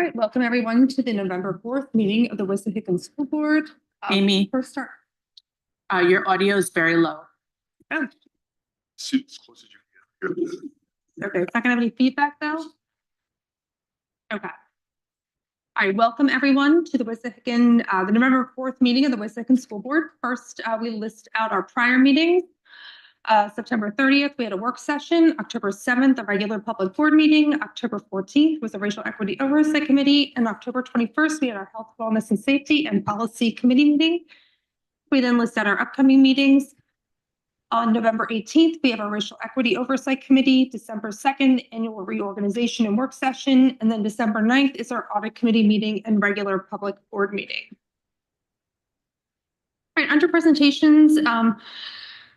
All right, welcome everyone to the November 4th meeting of the Wissahickon School Board. Amy, First start. your audio is very low. Oh, Sit as close as you can. okay, it's not gonna have any feedback though? Okay. All right, welcome everyone to the Wissahickon, the November 4th meeting of the Wissahickon School Board. First, we list out our prior meetings. September 30th, we had a work session. October 7th, a regular public board meeting. October 14th was a Racial Equity Oversight Committee. And October 21st, we had our Health, Wellness, and Safety and Policy Committee meeting. We then list out our upcoming meetings. On November 18th, we have our Racial Equity Oversight Committee. December 2nd, annual reorganization and work session. And then December 9th is our Audit Committee meeting and regular public board meeting. All right, under presentations,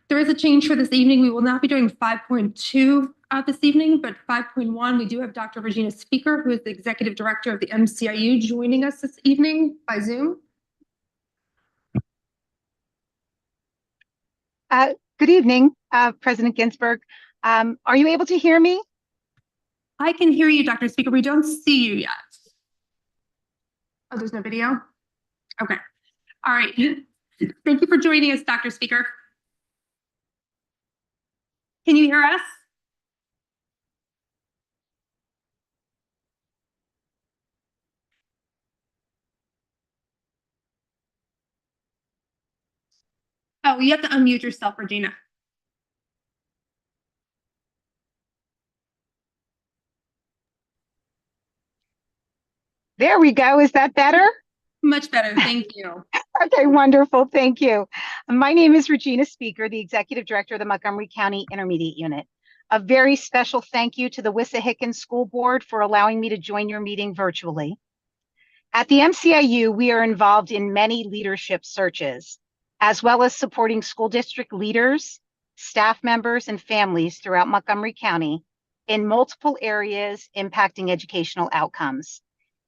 there is a change for this evening. We will not be doing 5.2 this evening, but 5.1, we do have Dr. Regina Speaker, who is the Executive Director of the MCIU, joining us this evening by Zoom. Good evening, President Ginsburg. Are you able to hear me? I can hear you, Dr. Speaker. We don't see you yet. Oh, there's no video? Okay. All right. Thank you for joining us, Dr. Speaker. Can you hear us? Oh, you have to unmute yourself, Regina. There we go. Is that better? Much better. Thank you. Okay, wonderful. Thank you. My name is Regina Speaker, the Executive Director of the Montgomery County Intermediate Unit. A very special thank you to the Wissahickon School Board for allowing me to join your meeting virtually. At the MCIU, we are involved in many leadership searches, as well as supporting school district leaders, staff members, and families throughout Montgomery County in multiple areas impacting educational outcomes.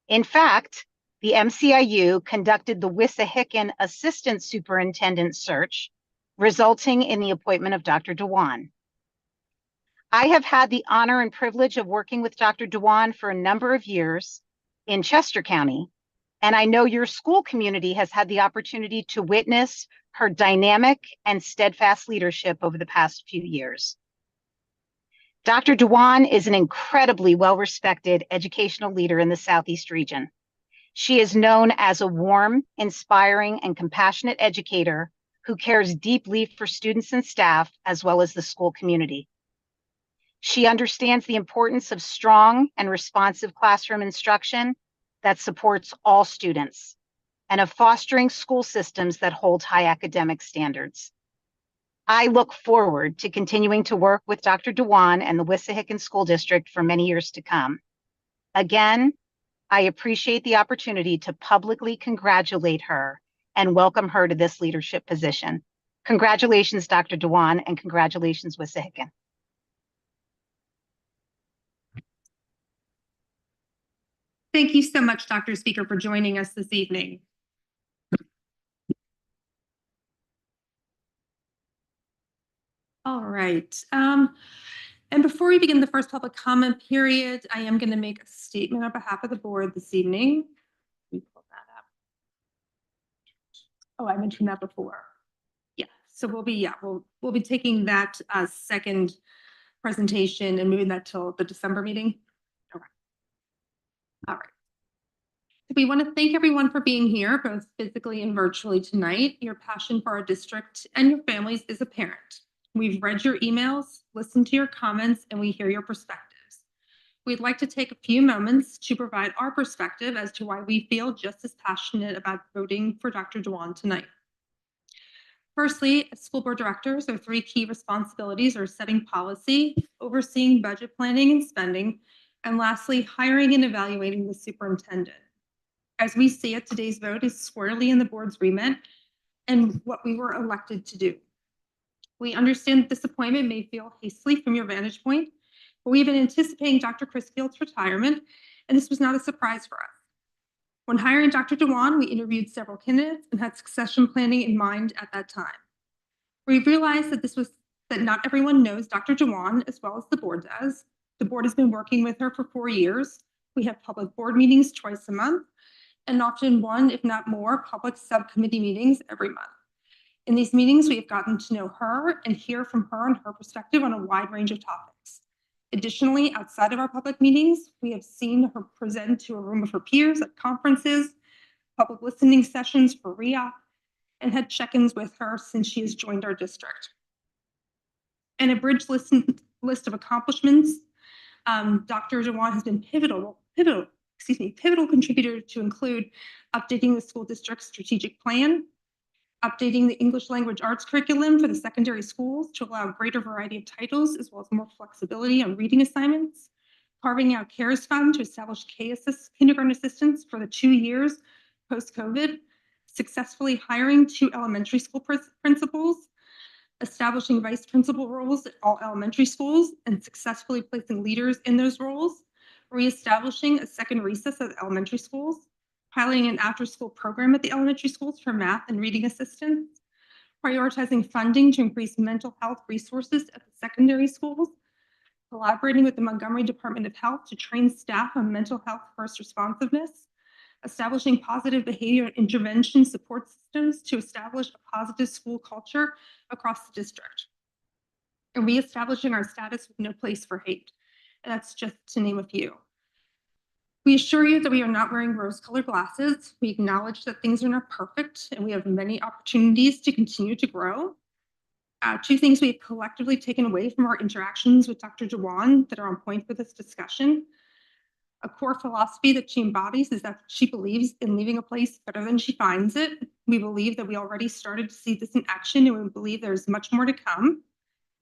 In fact, the MCIU conducted the Wissahickon Assistant Superintendent search, resulting in the appointment of Dr. Dewan. I have had the honor and privilege of working with Dr. Dewan for a number of years in Chester County, and I know your school community has had the opportunity to witness her dynamic and steadfast leadership over the past few years. Dr. Dewan is an incredibly well-respected educational leader in the Southeast region. She is known as a warm, inspiring, and compassionate educator who cares deeply for students and staff, as well as the school community. She understands the importance of strong and responsive classroom instruction that supports all students, and of fostering school systems that hold high academic standards. I look forward to continuing to work with Dr. Dewan and the Wissahickon School District for many years to come. Again, I appreciate the opportunity to publicly congratulate her and welcome her to this leadership position. Congratulations, Dr. Dewan, and congratulations, Wissahickon. Thank you so much, Dr. Speaker, for joining us this evening. All right. And before we begin the first public comment period, I am going to make a statement on behalf of the board this evening. Let me pull that up. Oh, I mentioned that before. Yeah, so we'll be taking that second presentation and moving that till the December meeting. Okay. All right. We want to thank everyone for being here, both physically and virtually tonight. Your passion for our district and your families is apparent. We've read your emails, listened to your comments, and we hear your perspectives. We'd like to take a few moments to provide our perspective as to why we feel just as passionate about voting for Dr. Dewan tonight. Firstly, as school board directors, our three key responsibilities are setting policy, overseeing budget planning and spending, and lastly, hiring and evaluating the superintendent. As we see it, today's vote is squarely in the board's remit and what we were elected to do. We understand that this appointment may feel hastily from your vantage point, but we've been anticipating Dr. Crisfield's retirement, and this was not a surprise for us. When hiring Dr. Dewan, we interviewed several candidates and had succession planning in mind at that time. We realized that not everyone knows Dr. Dewan as well as the board does. The board has been working with her for 4 years, We have public board meetings twice a month, and often one, if not more, public subcommittee meetings every month. In these meetings, we have gotten to know her and hear from her and her perspective on a wide range of topics. Additionally, outside of our public meetings, we have seen her present to a room of her peers at conferences, public listening sessions for RIA, and had check-ins with her since she has joined our district. And a bridge list of accomplishments, Dr. Dewan has been pivotal contributor to include updating the school district's strategic plan, updating the English language arts curriculum for the secondary schools to allow greater variety of titles as well as more flexibility on reading assignments, carving out CARES Fund to establish kindergarten assistants for the 2 years post-COVID, successfully hiring 2 elementary school principals, establishing vice principal roles at all elementary schools and successfully placing leaders in those roles, reestablishing a second recess at elementary schools, piloting an after-school program at the elementary schools for math and reading assistance, prioritizing funding to increase mental health resources at the secondary schools, collaborating with the Montgomery Department of Health to train staff on mental health first responsiveness, establishing positive behavior intervention support systems to establish a positive school culture across the district, and reestablishing our status with no place for hate. And that's just to name a few. We assure you that we are not wearing rose-colored glasses. We acknowledge that things are not perfect and we have many opportunities to continue to grow. 2 things we have collectively taken away from our interactions with Dr. Dewan that are on point for this discussion. A core philosophy that she embodies is that she believes in leaving a place better than she finds it. We believe that we already started to see this in action, and we believe there's much more to come.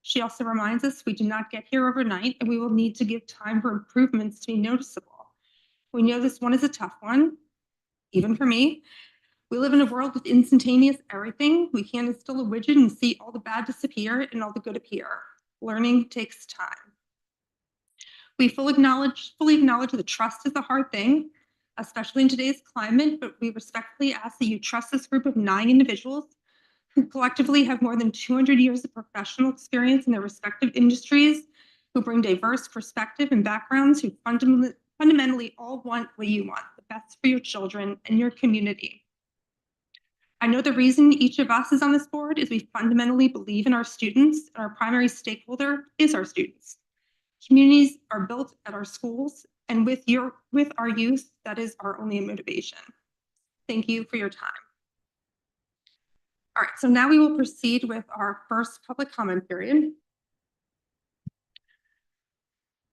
She also reminds us we do not get here overnight, and we will need to give time for improvements to be noticeable. We know this one is a tough one, even for me. We live in a world with instantaneous everything. We can't install a widget and see all the bad disappear and all the good appear. Learning takes time. We fully acknowledge that trust is a hard thing, especially in today's climate, but we respectfully ask that you trust this group of 9 individuals who collectively have more than 200 years of professional experience in their respective industries, who bring diverse perspective and backgrounds, who fundamentally all want what you want, the best for your children and your community. I know the reason each of us is on this board is we fundamentally believe in our students, and our primary stakeholder is our students. Communities are built at our schools, and with our youth, that is our only motivation. Thank you for your time. All right, so now we will proceed with our first public comment period.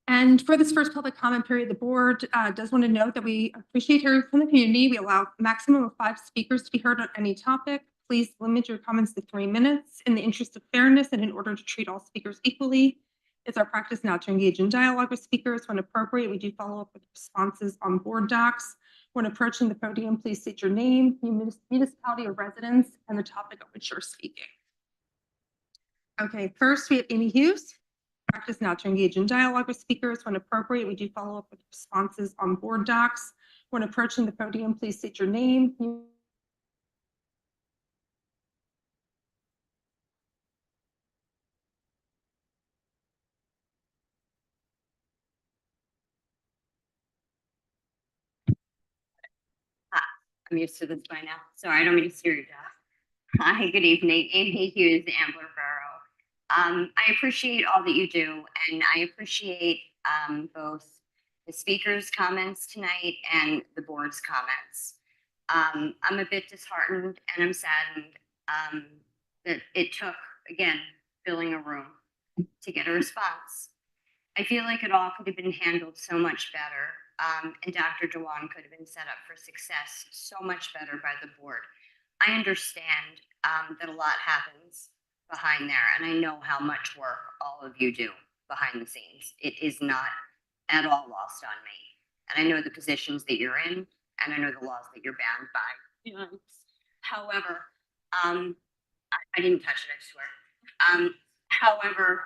And for this first public comment period, the board does want to note that we appreciate hearing from the community. We allow a maximum of 5 speakers to be heard on any topic. Please limit your comments to 3 minutes in the interest of fairness and in order to treat all speakers equally. It's our practice now to engage in dialogue with speakers. When appropriate, we do follow up with responses on board docs. When approaching the podium, please state your name, municipality or residence, and the topic of which you're speaking. Okay, first we have Amy Hughes. Practice now to engage in dialogue with speakers. When appropriate, we do follow up with responses on board docs. When approaching the podium, please state your name. I'm used to this by now. Sorry, I don't mean to steer you down. Hi, good evening. Amy Hughes, Ambler Borough. I appreciate all that you do, and I appreciate both the speaker's comments tonight and the board's comments. I'm a bit disheartened and I'm saddened that it took, again, filling a room to get a response. I feel like it all could have been handled so much better. And Dr. Dewan could have been set up for success so much better by the board. I understand that a lot happens behind there, and I know how much work all of you do behind the scenes. It is not at all lost on me. And I know the positions that you're in, and I know the laws that you're bound by. However, I didn't touch it, I swear. However,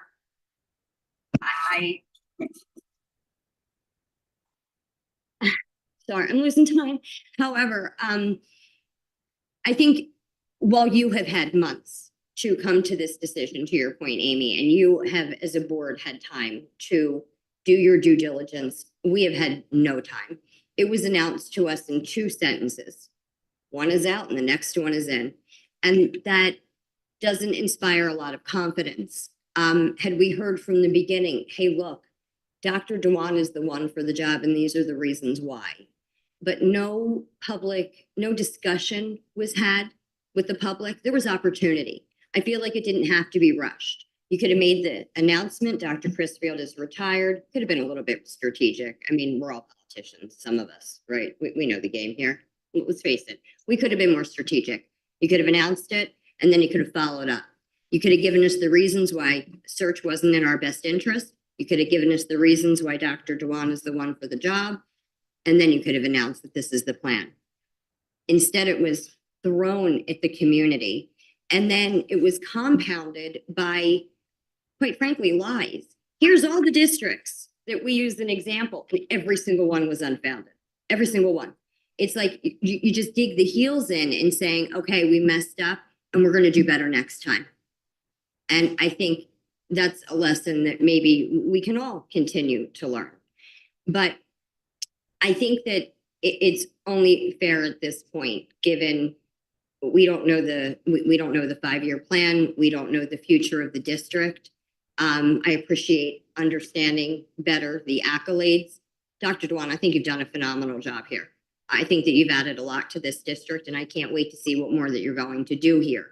sorry, I'm losing time. However, I think while you have had months to come to this decision, to your point, Amy, and you have as a board had time to do your due diligence we have had no time. It was announced to us in 2 sentences. One is out and the next one is in. And that doesn't inspire a lot of confidence. Had we heard from the beginning, hey, look, Dr. Dewan is the one for the job and these are the reasons why. But no discussion was had with the public. There was opportunity. I feel like it didn't have to be rushed. You could have made the announcement, Dr. Crisfield is retired. Could have been a little bit strategic. I mean, we're all politicians, some of us, right? We know the game here. Let's face it. We could have been more strategic. You could have announced it and then you could have followed up. You could have given us the reasons why search wasn't in our best interest. You could have given us the reasons why Dr. Dewan is the one for the job. And then you could have announced that this is the plan. Instead, it was thrown at the community. And then it was compounded by, quite frankly, lies. Here's all the districts that we used an example, and every single one was unfounded. Every single one. It's like you just dig the heels in and saying, okay, we messed up and we're going to do better next time. And I think that's a lesson that maybe we can all continue to learn. But I think that it's only fair at this point, given we don't know the 5-year plan. We don't know the future of the district. I appreciate understanding better the accolades. Dr. Dewan, I think you've done a phenomenal job here. I think that you've added a lot to this district, and I can't wait to see what more that you're going to do here.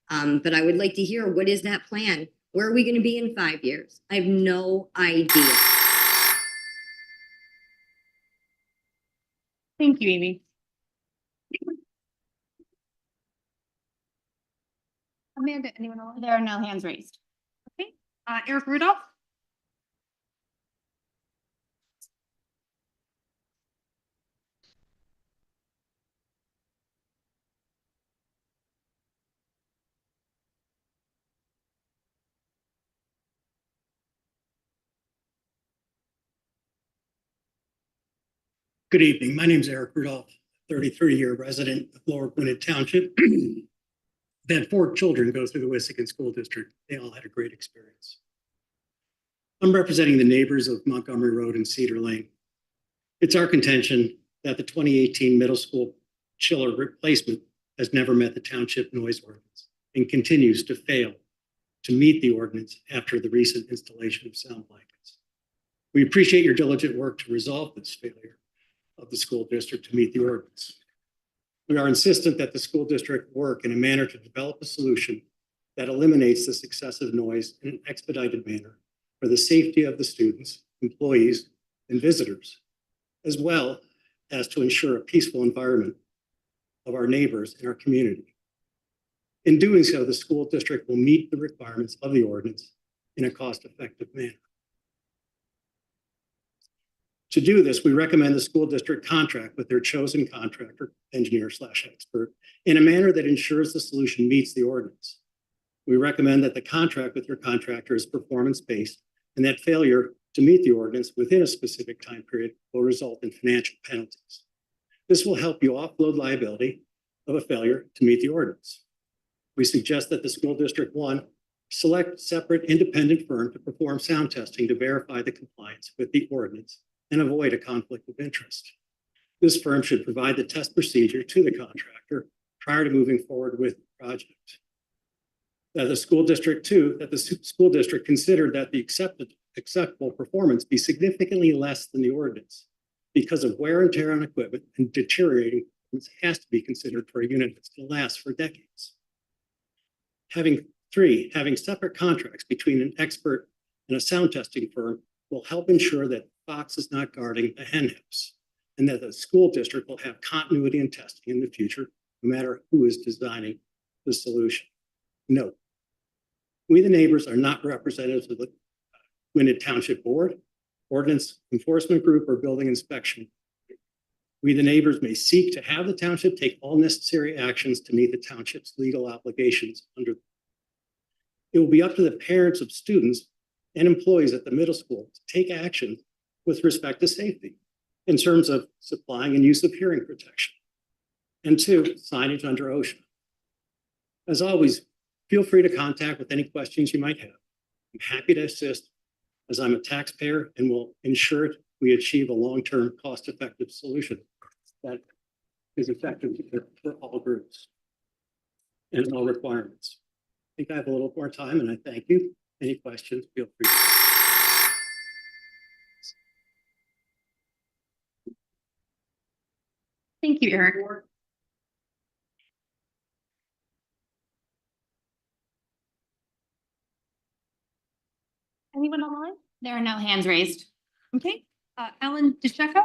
But I would like to hear, what is that plan? Where are we going to be in 5 years? I have no idea. Thank you, Amy. Amanda, anyone else? There are no hands raised. Okay. Eric Rudolph? Good evening. My name is Eric Rudolph, 33-year resident of Lower Gwinnett Township. I've had 4 children go through the Wissahickon School District. They all had a great experience. I'm representing the neighbors of Montgomery Road and Cedar Lane. It's our contention that the 2018 middle school chiller replacement has never met the township noise ordinance and continues to fail to meet the ordinance after the recent installation of sound blankets. We appreciate your diligent work to resolve this failure of the school district to meet the ordinance. We are insistent that the school district work in a manner to develop a solution that eliminates this excessive noise in an expedited manner for the safety of the students, employees, and visitors, as well as to ensure a peaceful environment of our neighbors in our community. In doing so, the school district will meet the requirements of the ordinance in a cost-effective manner. To do this, we recommend the school district contract with their chosen contractor, engineer/expert, in a manner that ensures the solution meets the ordinance. We recommend that the contract with your contractor is performance-based and that failure to meet the ordinance within a specific time period will result in financial penalties. This will help you offload liability of a failure to meet the ordinance. We suggest that the school district, 1, select a separate independent firm to perform sound testing to verify the compliance with the ordinance and avoid a conflict of interest. This firm should provide the test procedure to the contractor prior to moving forward with the project. That the school district considered that the acceptable performance be significantly less than the ordinance because of wear and tear on equipment, and deteriorating performance has to be considered for a unit that's going to last for decades. Having separate contracts between an expert and a sound testing firm will help ensure that Fox is not guarding the henhouse, and that the school district will have continuity in testing in the future, no matter who is designing the solution. Note, we the neighbors are not representatives of the Gwinnett Township Board, Ordinance Enforcement Group, or Building Inspection. We the neighbors may seek to have the township take all necessary actions to meet the township's legal obligations under. It will be up to the parents of students and employees at the middle school to take action with respect to safety in terms of supplying and use of hearing protection. And 2, signage under OSHA. As always, feel free to contact with any questions you might have. I'm happy to assist, as I'm a taxpayer and will ensure we achieve a long-term, cost-effective solution that is effective for all groups and all requirements. I think I have a little more time, and I thank you. Any questions, feel free. Thank you, Eric. Anyone online? There are no hands raised. Okay, Alan DeCecco?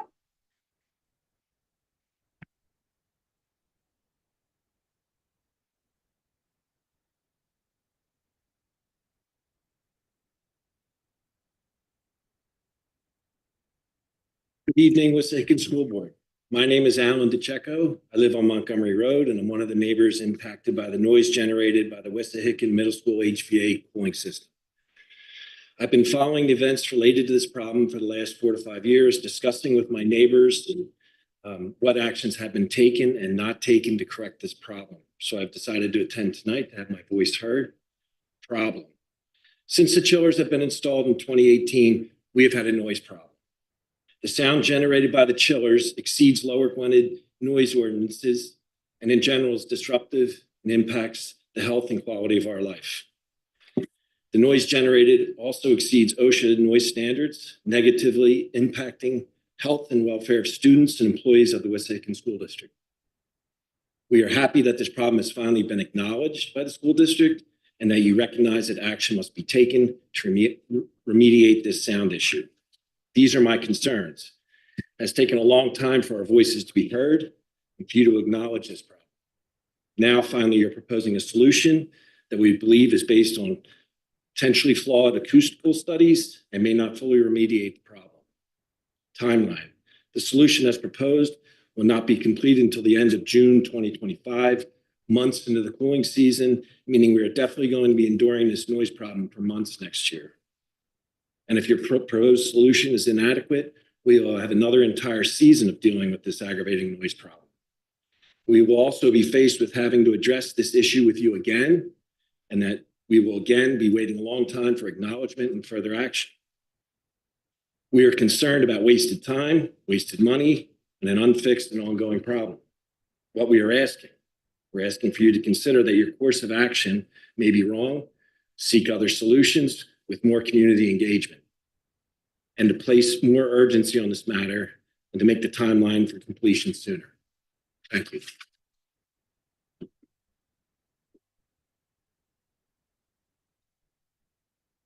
Good evening, Wissahickon School Board. My name is Alan DeCecco. I live on Montgomery Road, and I'm one of the neighbors impacted by the noise generated by the Wissahickon Middle School HVA cooling system. I've been following the events related to this problem for the last 4 to 5 years, discussing with my neighbors what actions have been taken and not taken to correct this problem. So I've decided to attend tonight to have my voice heard. Problem. Since the chillers have been installed in 2018, we have had a noise problem. The sound generated by the chillers exceeds lower Gwinnett noise ordinances and in general is disruptive and impacts the health and quality of our life. The noise generated also exceeds OSHA noise standards, negatively impacting health and welfare of students and employees of the Wissahickon School District. We are happy that this problem has finally been acknowledged by the school district and that you recognize that action must be taken to remediate this sound issue. These are my concerns. It has taken a long time for our voices to be heard and for you to acknowledge this problem. Now, finally, you're proposing a solution that we believe is based on potentially flawed acoustical studies and may not fully remediate the problem. Timeline. The solution as proposed will not be completed until the end of June 2025, months into the cooling season, meaning we are definitely going to be enduring this noise problem for months next year. And if your proposed solution is inadequate, we will have another entire season of dealing with this aggravating noise problem. We will also be faced with having to address this issue with you again, and that we will again be waiting a long time for acknowledgement and further action. We are concerned about wasted time, wasted money, and an unfixed and ongoing problem. What we are asking, we're asking for you to consider that your course of action may be wrong, seek other solutions with more community engagement, and to place more urgency on this matter and to make the timeline for completion sooner. Thank you.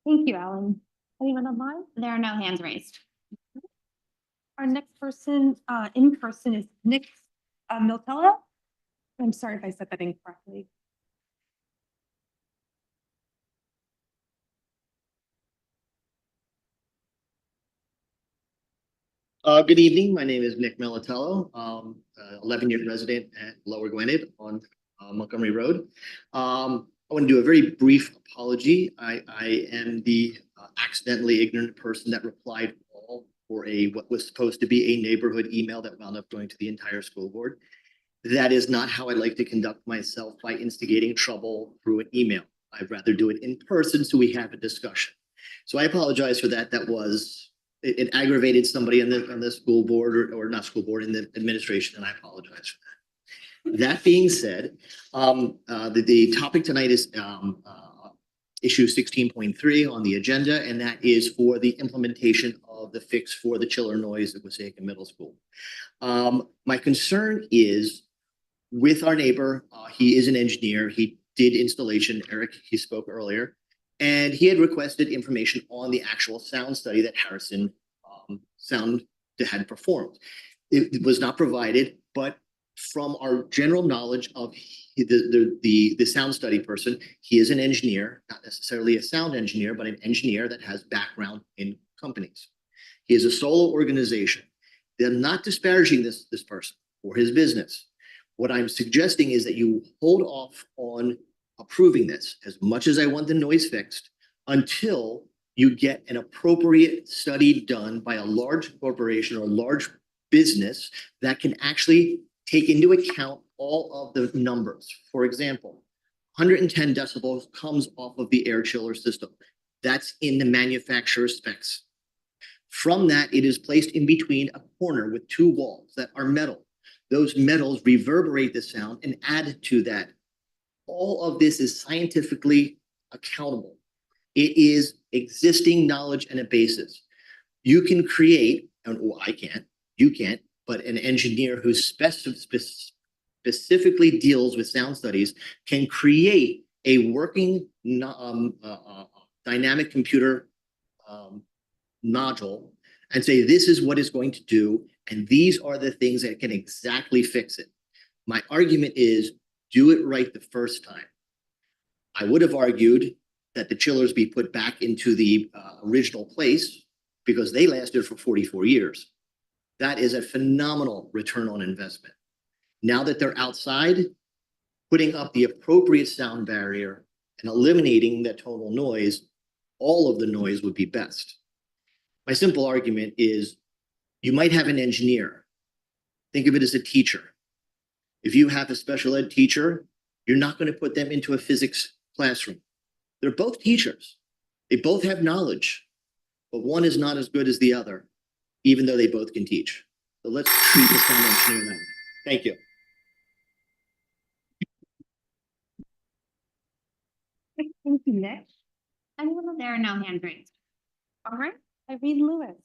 Thank you, Alan. Anyone online? There are no hands raised. Our next person in person is Nick Miltello. I'm sorry if I said that incorrectly. Good evening. My name is Nick Militello, 11-year resident at Lower Gwinnett on Montgomery Road. I want to do a very brief apology. I am the accidentally ignorant person that replied all for what was supposed to be a neighborhood email that wound up going to the entire school board. That is not how I like to conduct myself, by instigating trouble through an email. I'd rather do it in person so we have a discussion. So I apologize for that. It aggravated somebody on the school board or not school board, in the administration, and I apologize for that. That being said, the topic tonight is issue 16.3 on the agenda, and that is for the implementation of the fix for the chiller noise at Wissahickon Middle School. My concern is with our neighbor. He is an engineer. He did installation. Eric, he spoke earlier. And he had requested information on the actual sound study that Harrison Sound had performed. It was not provided, but from our general knowledge of the sound study person, he is an engineer, not necessarily a sound engineer, but an engineer that has background in companies. He is a solo organization. They're not disparaging this person or his business. What I'm suggesting is that you hold off on approving this, as much as I want the noise fixed, until you get an appropriate study done by a large corporation or large business that can actually take into account all of the numbers. For example, 110 decibels comes off of the air chiller system. That's in the manufacturer's specs. From that, it is placed in between a corner with two walls that are metal. Those metals reverberate the sound and add to that. All of this is scientifically accountable. It is existing knowledge and a basis. You can create, and well, I can't, you can't, but an engineer who specifically deals with sound studies can create a working dynamic computer module and say, this is what it's going to do, and these are the things that can exactly fix it. My argument is, do it right the first time. I would have argued that the chillers be put back into the original place because they lasted for 44 years. That is a phenomenal return on investment. Now that they're outside, putting up the appropriate sound barrier and eliminating the total noise, all of the noise would be best. My simple argument is you might have an engineer. Think of it as a teacher. If you have a special ed teacher, you're not going to put them into a physics classroom. They're both teachers. They both have knowledge, but one is not as good as the other, even though they both can teach. So let's treat the sound engineer that way. Thank you. Thank you, Nick. Anyone? There are no hands raised. All right, Irene Lewis.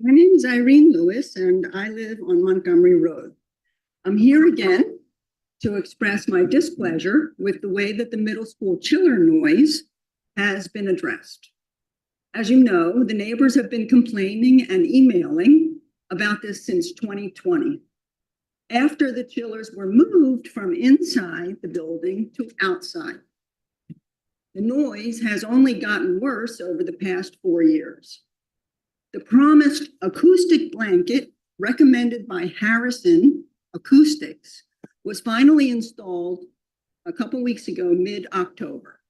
My name is Irene Lewis, and I live on Montgomery Road. I'm here again to express my displeasure with the way that the middle school chiller noise has been addressed. As you know, the neighbors have been complaining and emailing about this since 2020. After the chillers were moved from inside the building to outside. The noise has only gotten worse over the past 4 years. The promised acoustic blanket recommended by Harrison Acoustics was finally installed a couple weeks ago, mid-October,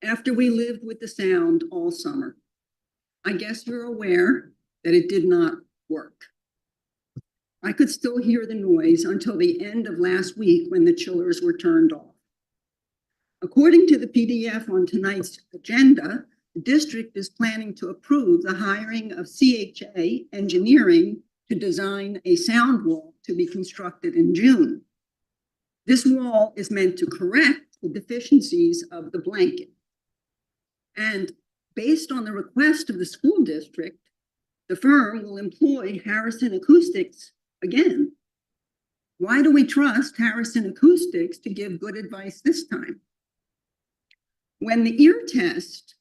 after we lived with the sound all summer. I guess you're aware that it did not work. I could still hear the noise until the end of last week when the chillers were turned off. According to the PDF on tonight's agenda, the district is planning to approve the hiring of CHA Engineering to design a sound wall to be constructed in June. This wall is meant to correct the deficiencies of the blanket. And based on the request of the school district, the firm will employ Harrison Acoustics again. Why do we trust Harrison Acoustics to give good advice this time? When the ear test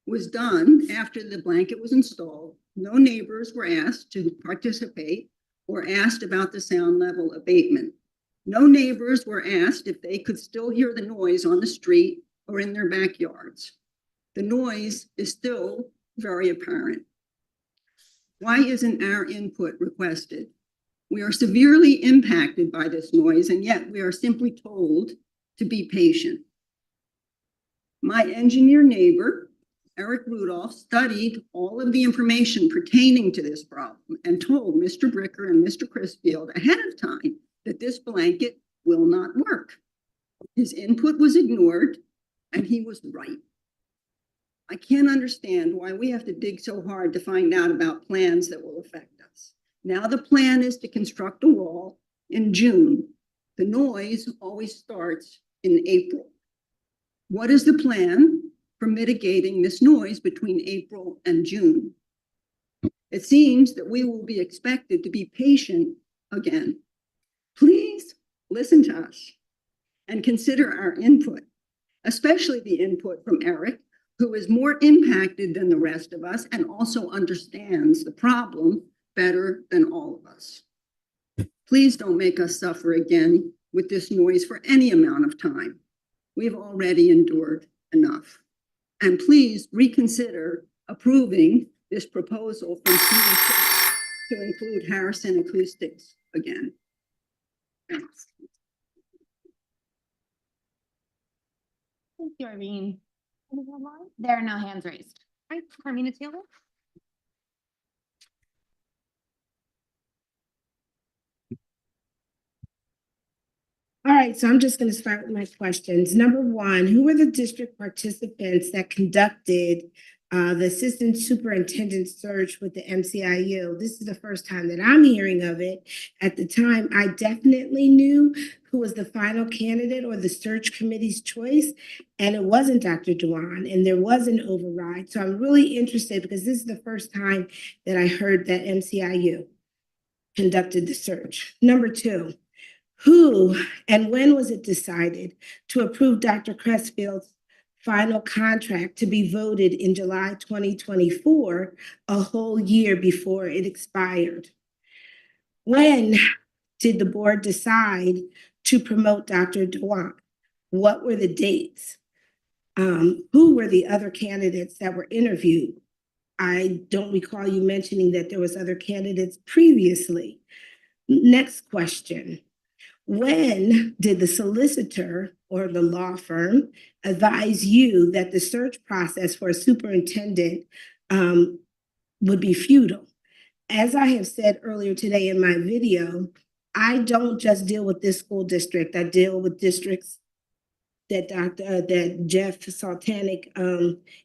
was done after the blanket was installed, no neighbors were asked to participate or asked about the sound level abatement. No neighbors were asked if they could still hear the noise on the street or in their backyards. The noise is still very apparent. Why isn't our input requested? We are severely impacted by this noise, and yet we are simply told to be patient. My engineer neighbor, Eric Rudolph, studied all of the information pertaining to this problem and told Mr. Bricker and Mr. Crisfield ahead of time that this blanket will not work. His input was ignored, and he was right. I can't understand why we have to dig so hard to find out about plans that will affect us. Now the plan is to construct a wall in June. The noise always starts in April. What is the plan for mitigating this noise between April and June? It seems that we will be expected to be patient again. Please listen to us and consider our input, especially the input from Eric, who is more impacted than the rest of us and also understands the problem better than all of us. Please don't make us suffer again with this noise for any amount of time. We've already endured enough. And please reconsider approving this proposal from CHA to include Harrison Acoustics again. Thanks. Thank you, Irene. There are no hands raised. All right, Carmina Taylor. right, so I'm just gonna start with my questions. Number one, who were the district participants that conducted the assistant superintendent search with the MCIU? This is the first time that I'm hearing of it. At the time, I definitely knew who was the final candidate or the search committee's choice, and it wasn't Dr. Dewan, and there was an override. So I'm really interested because this is the first time that I heard that MCIU conducted the search. Number two, who and when was it decided to approve Dr. Crestfield's final contract to be voted in July 2024, a whole year before it expired? When did the board decide to promote Dr. Dewan? What were the dates? Who were the other candidates that were interviewed? I don't recall you mentioning that there was other candidates previously. Next question. When did the solicitor or the law firm advise you that the search process for a superintendent would be futile? As I have said earlier today in my video, I don't just deal with this school district. I deal with districts that Jeff Saltanik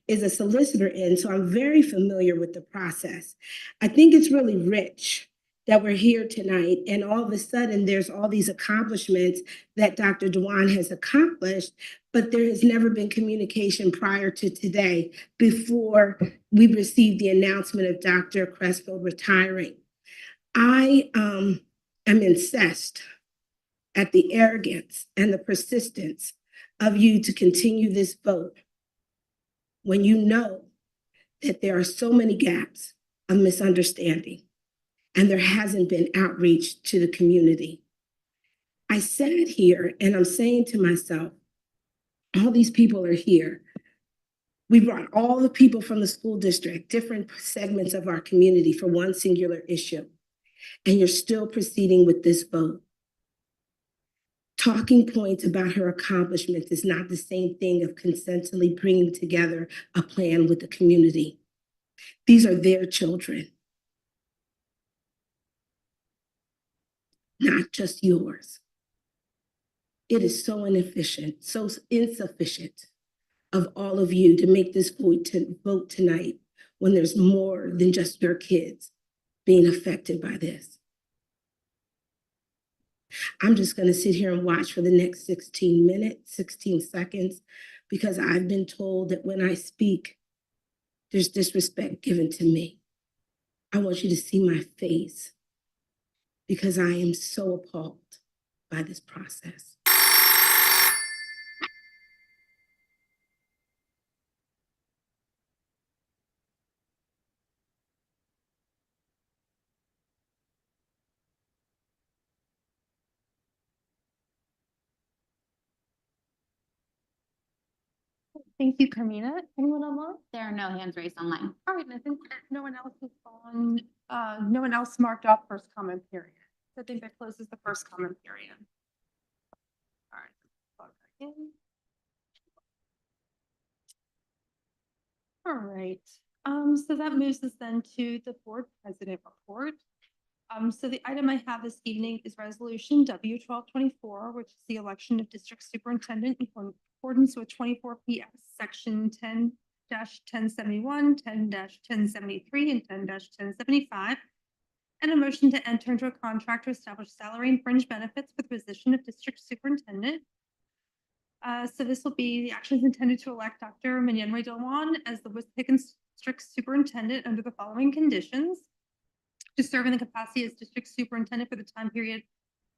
is a solicitor in, so I'm very familiar with the process. I think it's really rich that we're here tonight, and all of a sudden there's all these accomplishments that Dr. Dewan has accomplished, but there has never been communication prior to today before we received the announcement of Dr. Crestfield retiring. I am incensed at the arrogance and the persistence of you to continue this vote when you know that there are so many gaps of misunderstanding and there hasn't been outreach to the community. I sat here and I'm saying to myself, all these people are here. We brought all the people from the school district, different segments of our community for one singular issue, and you're still proceeding with this vote. Talking points about her accomplishments is not the same thing of consistently bringing together a plan with the community. These are their children, not just yours. It is so inefficient, so insufficient of all of you to make this vote tonight when there's more than just your kids being affected by this. I'm just going to sit here and watch for the next 16 minutes, 16 seconds, because I've been told that when I speak, there's disrespect given to me. I want you to see my face because I am so appalled by this process. Thank you, Carmina. Anyone online? There are no hands raised online. All right, and I think that no one else is on, no one else marked off first comment period. So I think that closes the first comment period. All right. Log back in. All right, so that moves us then to the board president report. So the item I have this evening is resolution W 1224, which is the election of district superintendent in accordance with 24 PS section 10-1071, 10-1073, and 10-1075. And a motion to enter into a contract to establish salary and fringe benefits for the position of district superintendent. So this will be the actions intended to elect Dr. Manyenwe Dewan as the Wissahickon District Superintendent under the following conditions: to serve in the capacity as district superintendent for the time period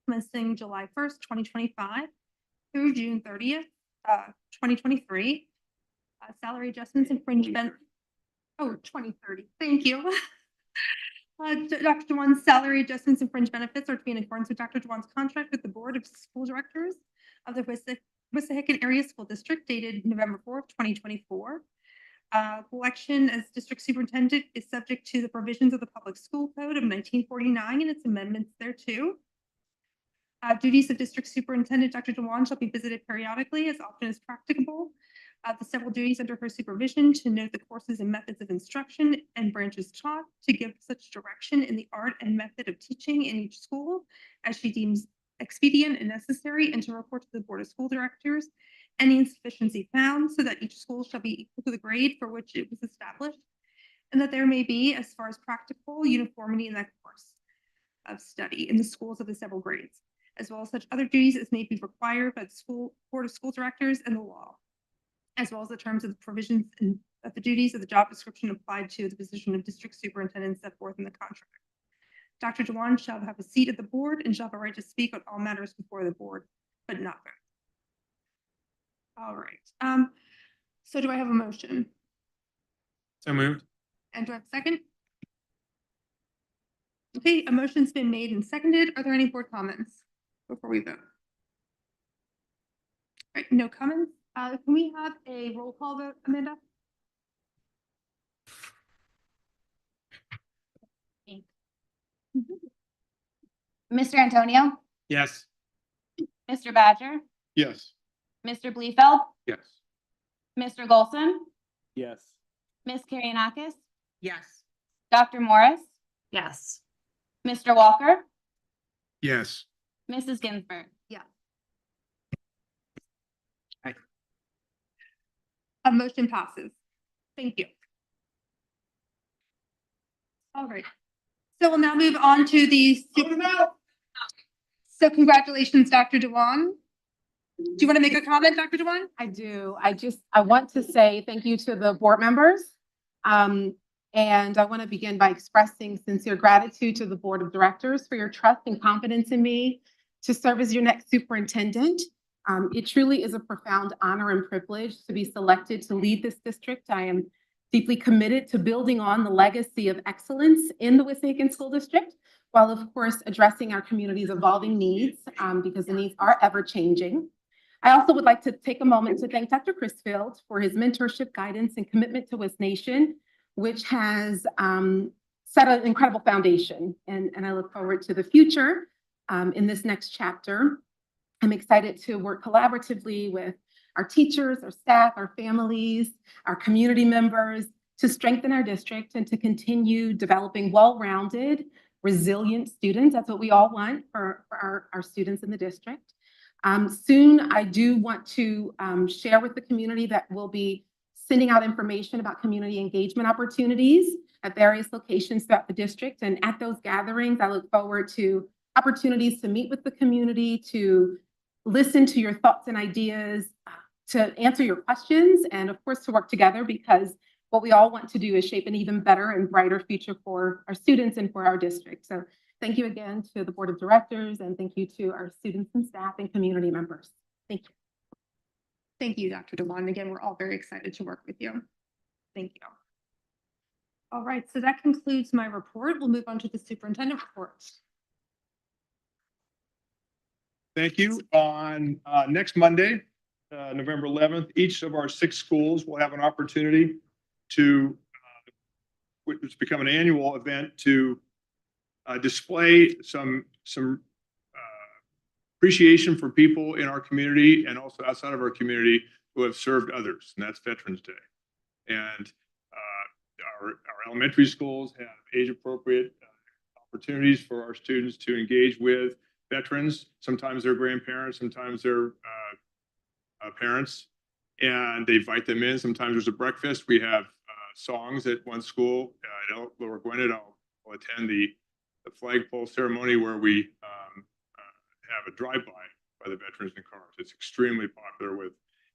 commencing July 1st, 2025 through June 30th, 2023. Salary adjustments and fringe benefits. Oh, 2030. Thank you. Dr. Dewan's salary adjustments and fringe benefits are to be in accordance with Dr. Dewan's contract with the Board of School Directors of the Wissahickon Area School District dated November 4th, 2024. Election as district superintendent is subject to the provisions of the Public School Code of 1949 and its amendments thereto. Duties of district superintendent Dr. Dewan shall be visited periodically as often as practicable. The several duties under her supervision: to note the courses and methods of instruction and branches taught, to give such direction in the art and method of teaching in each school as she deems expedient and necessary, and to report to the Board of School Directors any insufficiency found, so that each school shall be equal to the grade for which it was established, and that there may be, as far as practical, uniformity in that course of study in the schools of the several grades, as well as such other duties as may be required by the school Board of School Directors and the law, as well as the terms of the provisions and of the duties of the job description applied to the position of district superintendent set forth in the contract. Dr. Dewan shall have a seat at the board and shall have a right to speak on all matters before the board, but not vote. All right. So do I have a motion? So moved. And do I have a second? Okay, a motion's been made and seconded. Are there any board comments before we vote? All right, no comments. Can we have a roll call vote, Amanda? Mr. Antonio, Yes. Mr. Badger, Yes. Mr. Bleefeld, Yes. Mr. Golson, Yes. Ms. Karianakis, Yes. Dr. Morris, Yes. Mr. Walker, Yes. Mrs. Ginsburg. A motion passes. Thank you. All right. So we'll now move on to the. So congratulations, Dr. Dewan. Do you want to make a comment, Dr. Dewan? I do. I want to say thank you to the board members. And I want to begin by expressing sincere gratitude to the board of directors for your trust and confidence in me to serve as your next superintendent. It truly is a profound honor and privilege to be selected to lead this district. I am deeply committed to building on the legacy of excellence in the Wissahickon School District, while of course addressing our community's evolving needs, because the needs are ever changing. I also would like to take a moment to thank Dr. Crisfield for his mentorship, guidance, and commitment to West Nation, which has set an incredible foundation. And I look forward to the future in this next chapter. I'm excited to work collaboratively with our teachers, our staff, our families, our community members to strengthen our district and to continue developing well-rounded, resilient students. That's what we all want for our students in the district. Soon, I do want to share with the community that we'll be sending out information about community engagement opportunities at various locations throughout the district. And at those gatherings, I look forward to opportunities to meet with the community, to listen to your thoughts and ideas, to answer your questions, and of course, to work together, because what we all want to do is shape an even better and brighter future for our students and for our district. So thank you again to the board of directors, and thank you to our students and staff and community members. Thank you. Thank you, Dr. Dewan. Again, we're all very excited to work with you. Thank you. All right, so that concludes my report. We'll move on to the superintendent report. Thank you. On next Monday, November 11th, each of our 6 schools will have an opportunity to, which has become an annual event, to display some appreciation for people in our community and also outside of our community who have served others, and that's Veterans Day. And our elementary schools have age-appropriate opportunities for our students to engage with veterans, sometimes their grandparents, sometimes their parents, and they invite them in. Sometimes there's a breakfast. We have songs at one school at Lower Gwinnett. I'll attend the flagpole ceremony where we have a drive-by by the veterans in cars. It's extremely popular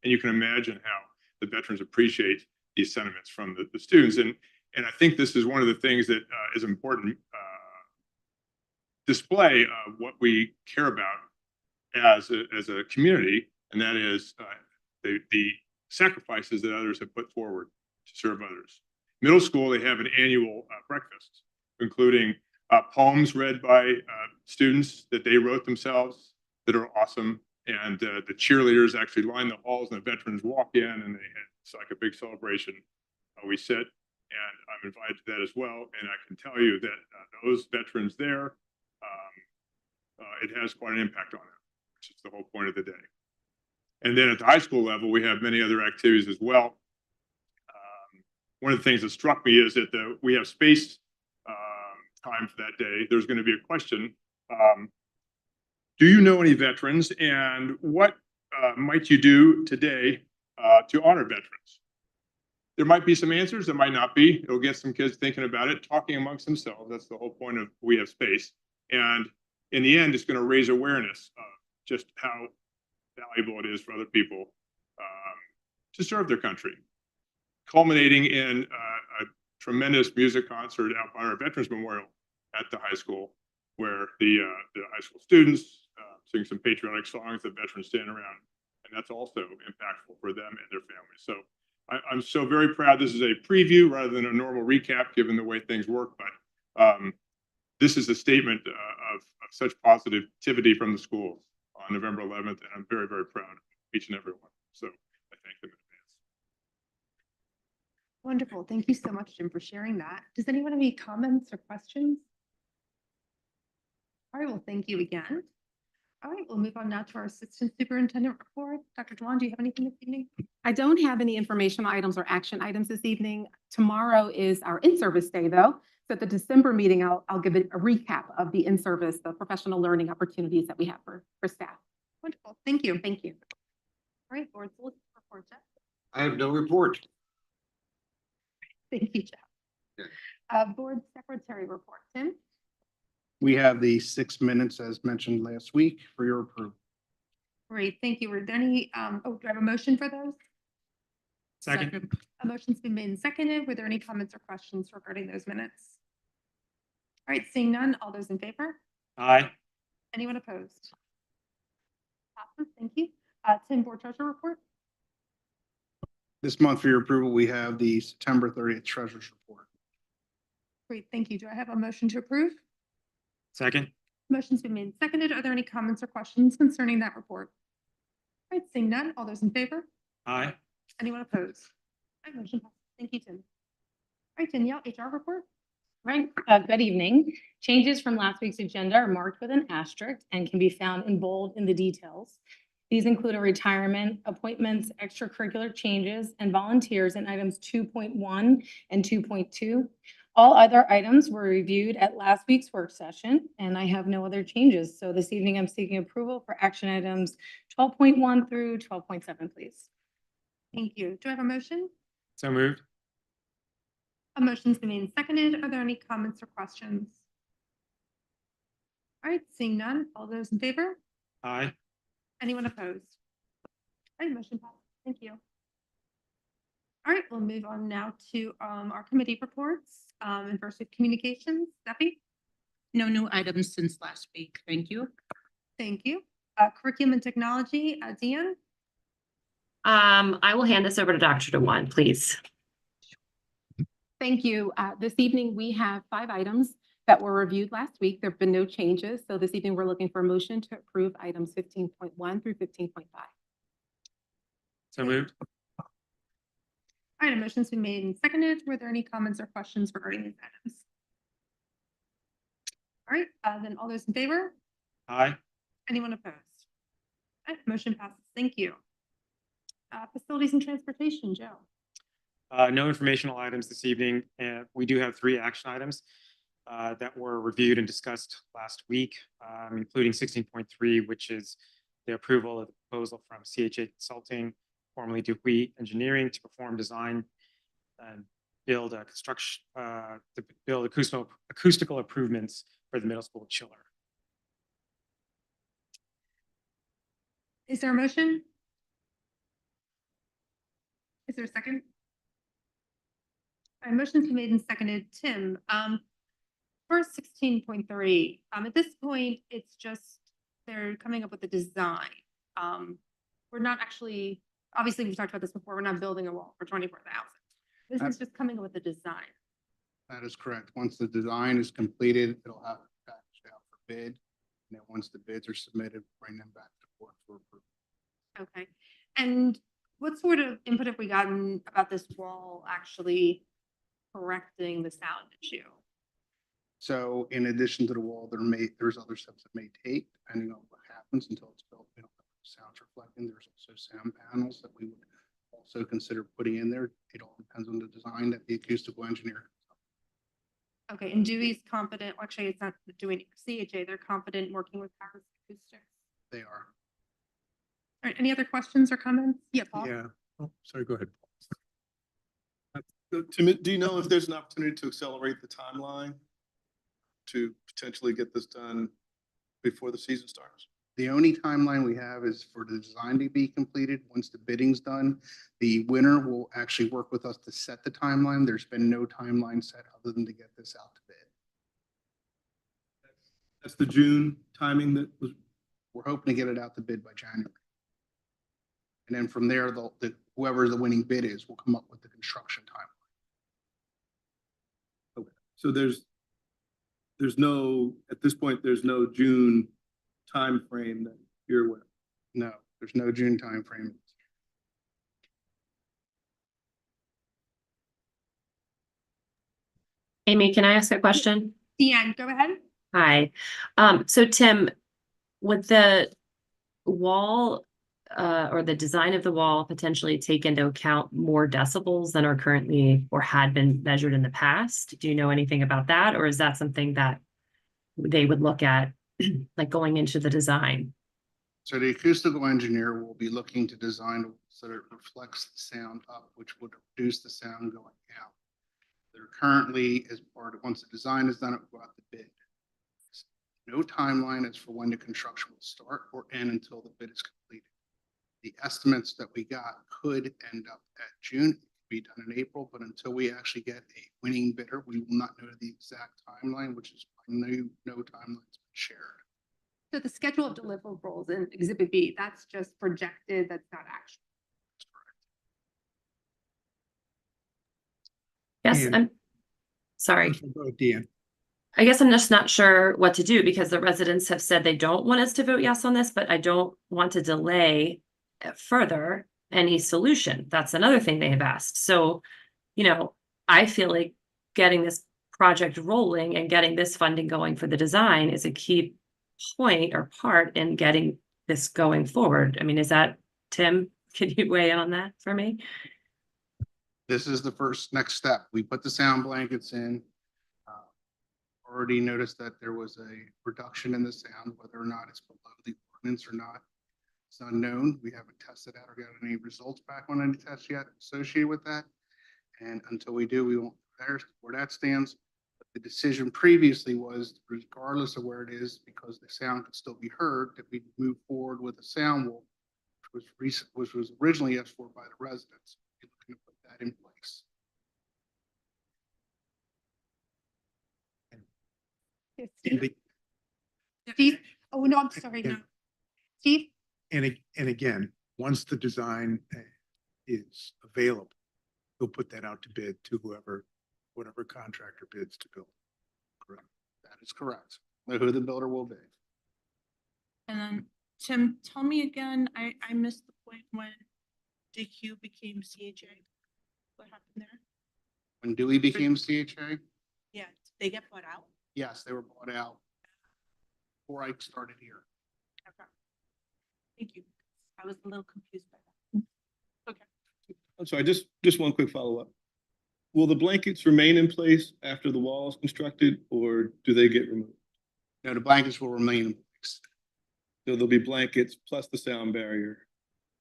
and you can imagine how the veterans appreciate these sentiments from the students. And I think this is one of the things that is important display of what we care about as a community, and that is the sacrifices that others have put forward to serve others. Middle school, they have an annual breakfast, including poems read by students that they wrote themselves that are awesome. And the cheerleaders actually line the halls and the veterans walk in, and it's like a big celebration. We sit, and I'm invited to that as well. And I can tell you that those veterans there, it has quite an impact on them, which is the whole point of the day. And then at the high school level, we have many other activities as well. One of the things that struck me is that we have space time for that day. There's going to be a question Do you know any veterans, and what might you do today to honor veterans? There might be some answers, there might not be. It'll get some kids thinking about it, talking amongst themselves. That's the whole point of We Have Space. And in the end, it's going to raise awareness of just how valuable it is for other people to serve their country, culminating in a tremendous music concert out by our Veterans Memorial at the high school, where the high school students sing some patriotic songs that veterans stand around, and that's also impactful for them and their families. So I'm so very proud. This is a preview rather than a normal recap, given the way things work, but this is a statement of such positivity from the schools on November 11th, and I'm very, very proud of each and every one. So I thank them in advance. Wonderful. Thank you so much, Jim, for sharing that. Does anyone have any comments or questions? All right, well, thank you again. All right, we'll move on now to our Assistant Superintendent report. Dr. Dwan, do you have anything this evening? I don't have any informational items or action items this evening. Tomorrow is our in-service day, though. So at the December meeting, I'll give it a recap of the in-service, the professional learning opportunities that we have for staff. Wonderful. Thank you. Thank you. All right, board solicitor report, Jeff. I have no report. Thank you, Jeff. Yeah. Board secretary report, Tim. We have the 6 minutes as mentioned last week for your approval. Great, thank you. Were there any, do I have a motion for those? Second. A motion's been made and seconded. Were there any comments or questions regarding those minutes? All right, seeing none, all those in favor? Aye. Anyone opposed? Awesome, thank you. Tim, board treasurer report. This month for your approval, we have the September 30th treasurer's report. Great, thank you. Do I have a motion to approve? Second. Motion's been made and seconded. Are there any comments or questions concerning that report? All right, seeing none, all those in favor? Aye. Anyone opposed? All right, motion passes. Thank you, Tim. All right, Danielle, HR report. Right, good evening. Changes from last week's agenda are marked with an asterisk and can be found in bold in the details. These include a retirement, appointments, extracurricular changes, and volunteers in items 2.1 and 2.2. All other items were reviewed at last week's work session, and I have no other changes. So this evening, I'm seeking approval for action items 12.1 through 12.7, please. Thank you. Do I have a motion? So moved. A motion's been made and seconded. Are there any comments or questions? All right, seeing none, all those in favor? Aye. Anyone opposed? All right, motion passes. Thank you. All right, we'll move on now to our committee reports. And first with communications, Stephanie. No new items since last week. Thank you. Thank you. Curriculum and technology, Deanne. I will hand this over to Dr. DeWan, please. Thank you. This evening, we have 5 items that were reviewed last week. There have been no changes. So this evening, we're looking for a motion to approve items 15.1 through 15.5. So moved. All right, a motion's been made and seconded. Were there any comments or questions regarding these items? All right, then all those in favor? Aye. Anyone opposed? All right, motion passes. Thank you. Facilities and transportation, Joe. No informational items this evening. We do have 3 action items that were reviewed and discussed last week, including 16.3, which is the approval of the proposal from CHA Consulting, formerly Dupuy Engineering, to perform design and build a construction, to build acoustical improvements for the middle school chiller. Is there a motion? Is there a second? All right, motion's been made and seconded. Tim, for 16.3, at this point, it's just they're coming up with a design. We're not actually, obviously, we've talked about this before, we're not building a wall for 24,000. This is just coming up with a design. That is correct. Once the design is completed, it'll have to be packaged out for bid. And then once the bids are submitted, bring them back to board for approval. Okay. And what sort of input have we gotten about this wall actually correcting the sound issue? So in addition to the wall, there's other steps that may take depending on what happens until it's built. We don't have sounds reflecting. There's also sound panels that we would also consider putting in there. It all depends on the design that the acoustical engineer. Okay, and Dewey's confident, actually, it's not doing CHA, they're confident working with Paris Acoustics. They are. All right, any other questions or comments? Yeah, Paul? Yeah, oh, sorry, go ahead. Tim, do you know if there's an opportunity to accelerate the timeline to potentially get this done before the season starts? The only timeline we have is for the design to be completed. Once the bidding's done, the winner will actually work with us to set the timeline. There's been no timeline set other than to get this out to bid. That's the June timing that was. We're hoping to get it out to bid by January. And then from there, whoever the winning bid is will come up with the construction timeline. Okay, so there's no, at this point, there's no June time frame that you're aware of? No, there's no June timeframe. Amy, can I ask a question? Deanne, go ahead. Hi. So Tim, would the wall or the design of the wall potentially take into account more decibels than are currently or had been measured in the past? Do you know anything about that? Or is that something that they would look at like going into the design? So the acoustical engineer will be looking to design so that it reflects the sound up, which would reduce the sound going out. They're currently, as part of, once the design is done, it will go out to bid. No timeline as for when the construction will start or end until the bid is completed. The estimates that we got could end up at June, it could be done in April, but until we actually get a winning bidder, we will not know the exact timeline, which is why no timeline's been shared. So the schedule of deliverables in Exhibit B, that's just projected, that's not actual. Yes, And- I'm sorry. Go ahead, Deanne. I guess I'm just not sure what to do because the residents have said they don't want us to vote yes on this, but I don't want to delay further any solution. That's another thing they have asked. So, I feel like getting this project rolling and getting this funding going for the design is a key point or part in getting this going forward. I mean, is that, Tim, can you weigh in on that for me? This is the next step. We put the sound blankets in. Already noticed that there was a reduction in the sound, whether or not it's below the ordinance or not. It's unknown. We haven't tested out or got any results back on any tests yet associated with that. And until we do, we won't know where that stands. But the decision previously was, regardless of where it is, because the sound could still be heard, that we move forward with a sound wall, which was originally asked for by the residents. We're looking to put that in place. Steve? Oh, no, I'm sorry, no. Steve? And again, once the design is available, we'll put that out to bid to whatever contractor bids to build. Correct. That is correct. Know who the builder will be. And then, Tim, tell me again, I missed the point when DQ became CHA. What happened there? When Dewey became CHA, Yeah, did they get bought out? yes, they were bought out before I started here. Okay. Thank you. I was a little confused by that. Okay. I'm sorry, just one quick follow-up. Will the blankets remain in place after the wall is constructed, or do they get removed? No, the blankets will remain in place. So there'll be blankets plus the sound barrier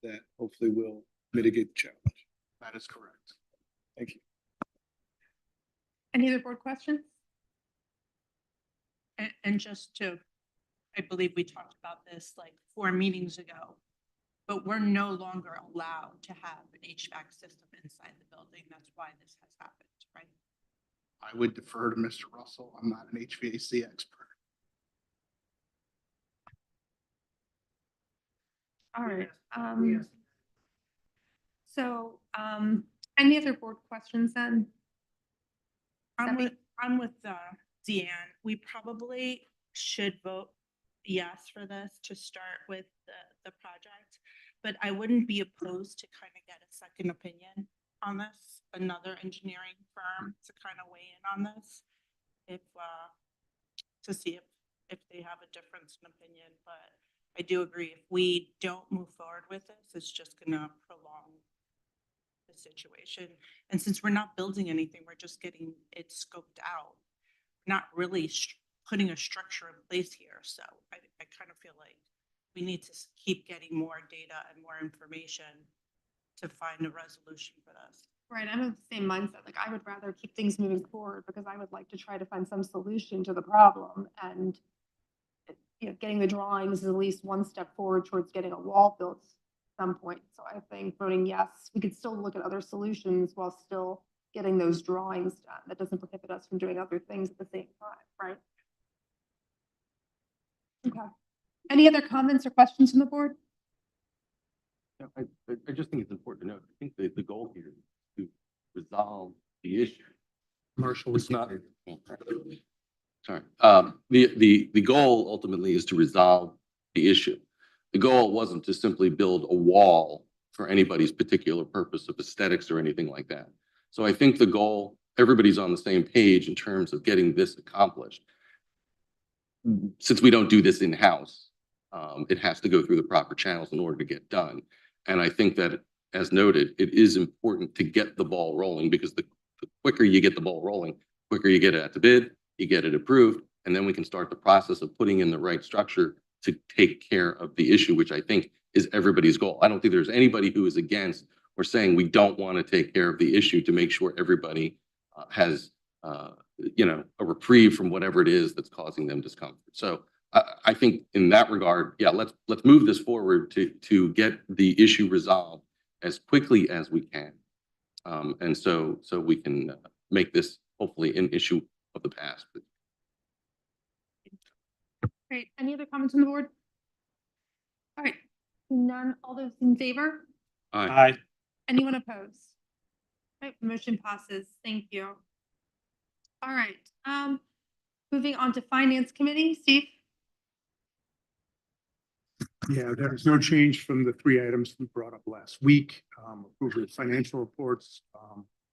that hopefully will mitigate the challenge. That is correct. Thank you. Any other board questions? And just to, I believe we talked about this like 4 meetings ago, but we're no longer allowed to have an HVAC system inside the building. That's why this has happened, right? I would defer to Mr. Russell. I'm not an HVAC expert. All right, so, any other board questions then? I'm Debbie? with Deanne. We probably should vote yes for this to start with the project, but I wouldn't be opposed to kind of get a second opinion on this, another engineering firm to kind of weigh in on this, if to see if they have a difference in opinion. But I do agree, if we don't move forward with this, it's just gonna prolong the situation. And since we're not building anything, we're just getting it scoped out. not really putting a structure in place here. So I kind of feel like we need to keep getting more data and more information to find a resolution for this. Right, I'm of the same mindset. Like, I would rather keep things moving forward because I would like to try to find some solution to the problem. And getting the drawings is at least one step forward towards getting a wall built at some point. So I think voting yes, we could still look at other solutions while still getting those drawings done. That doesn't prohibit us from doing other things at the same time, right? Okay. Any other comments or questions from the board? I just think it's important to note, I think the goal here is to resolve the issue. Marshall, It's not. Sorry, the goal ultimately is to resolve the issue. The goal wasn't to simply build a wall for anybody's particular purpose of aesthetics or anything like that. So I think the goal, everybody's on the same page in terms of getting this accomplished. Since we don't do this in-house, it has to go through the proper channels in order to get done. And I think that, as noted, it is important to get the ball rolling, because the quicker you get the ball rolling, quicker you get it at the bid, you get it approved, and then we can start the process of putting in the right structure to take care of the issue, which I think is everybody's goal. I don't think there's anybody who is against or saying we don't want to take care of the issue to make sure everybody has a reprieve from whatever it is that's causing them discomfort. So I think in that regard, yeah, let's move this forward to get the issue resolved as quickly as we can. And so we can make this hopefully an issue of the past. Great. Any other comments on the board? All right. None. All those in favor? Aye. Anyone opposed? All right, motion passes. Thank you. All right. Moving on to Finance Committee, Steve. Yeah, there's no change from the three items we brought up last week. Approval of financial reports,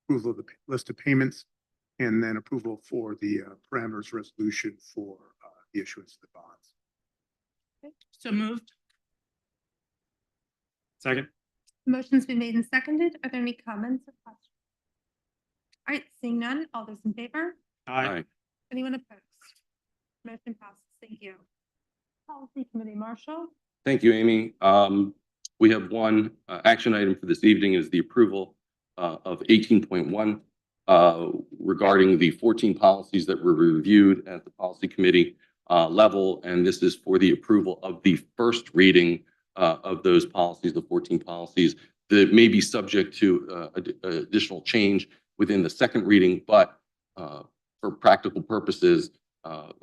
approval of the list of payments, and then approval for the parameters resolution for the issuance of the bonds. So moved. Second. Motion's been made and seconded. Are there any comments or questions? All right, seeing none. All those in favor? Aye. Anyone opposed? Motion passes. Thank you. Policy Committee, Marshall. Thank you, Amy. We have one action item for this evening, is the approval of 18.1 regarding the 14 policies that were reviewed at the policy committee level. And this is for the approval of the first reading of those policies, the 14 policies that may be subject to additional change within the second reading. But for practical purposes,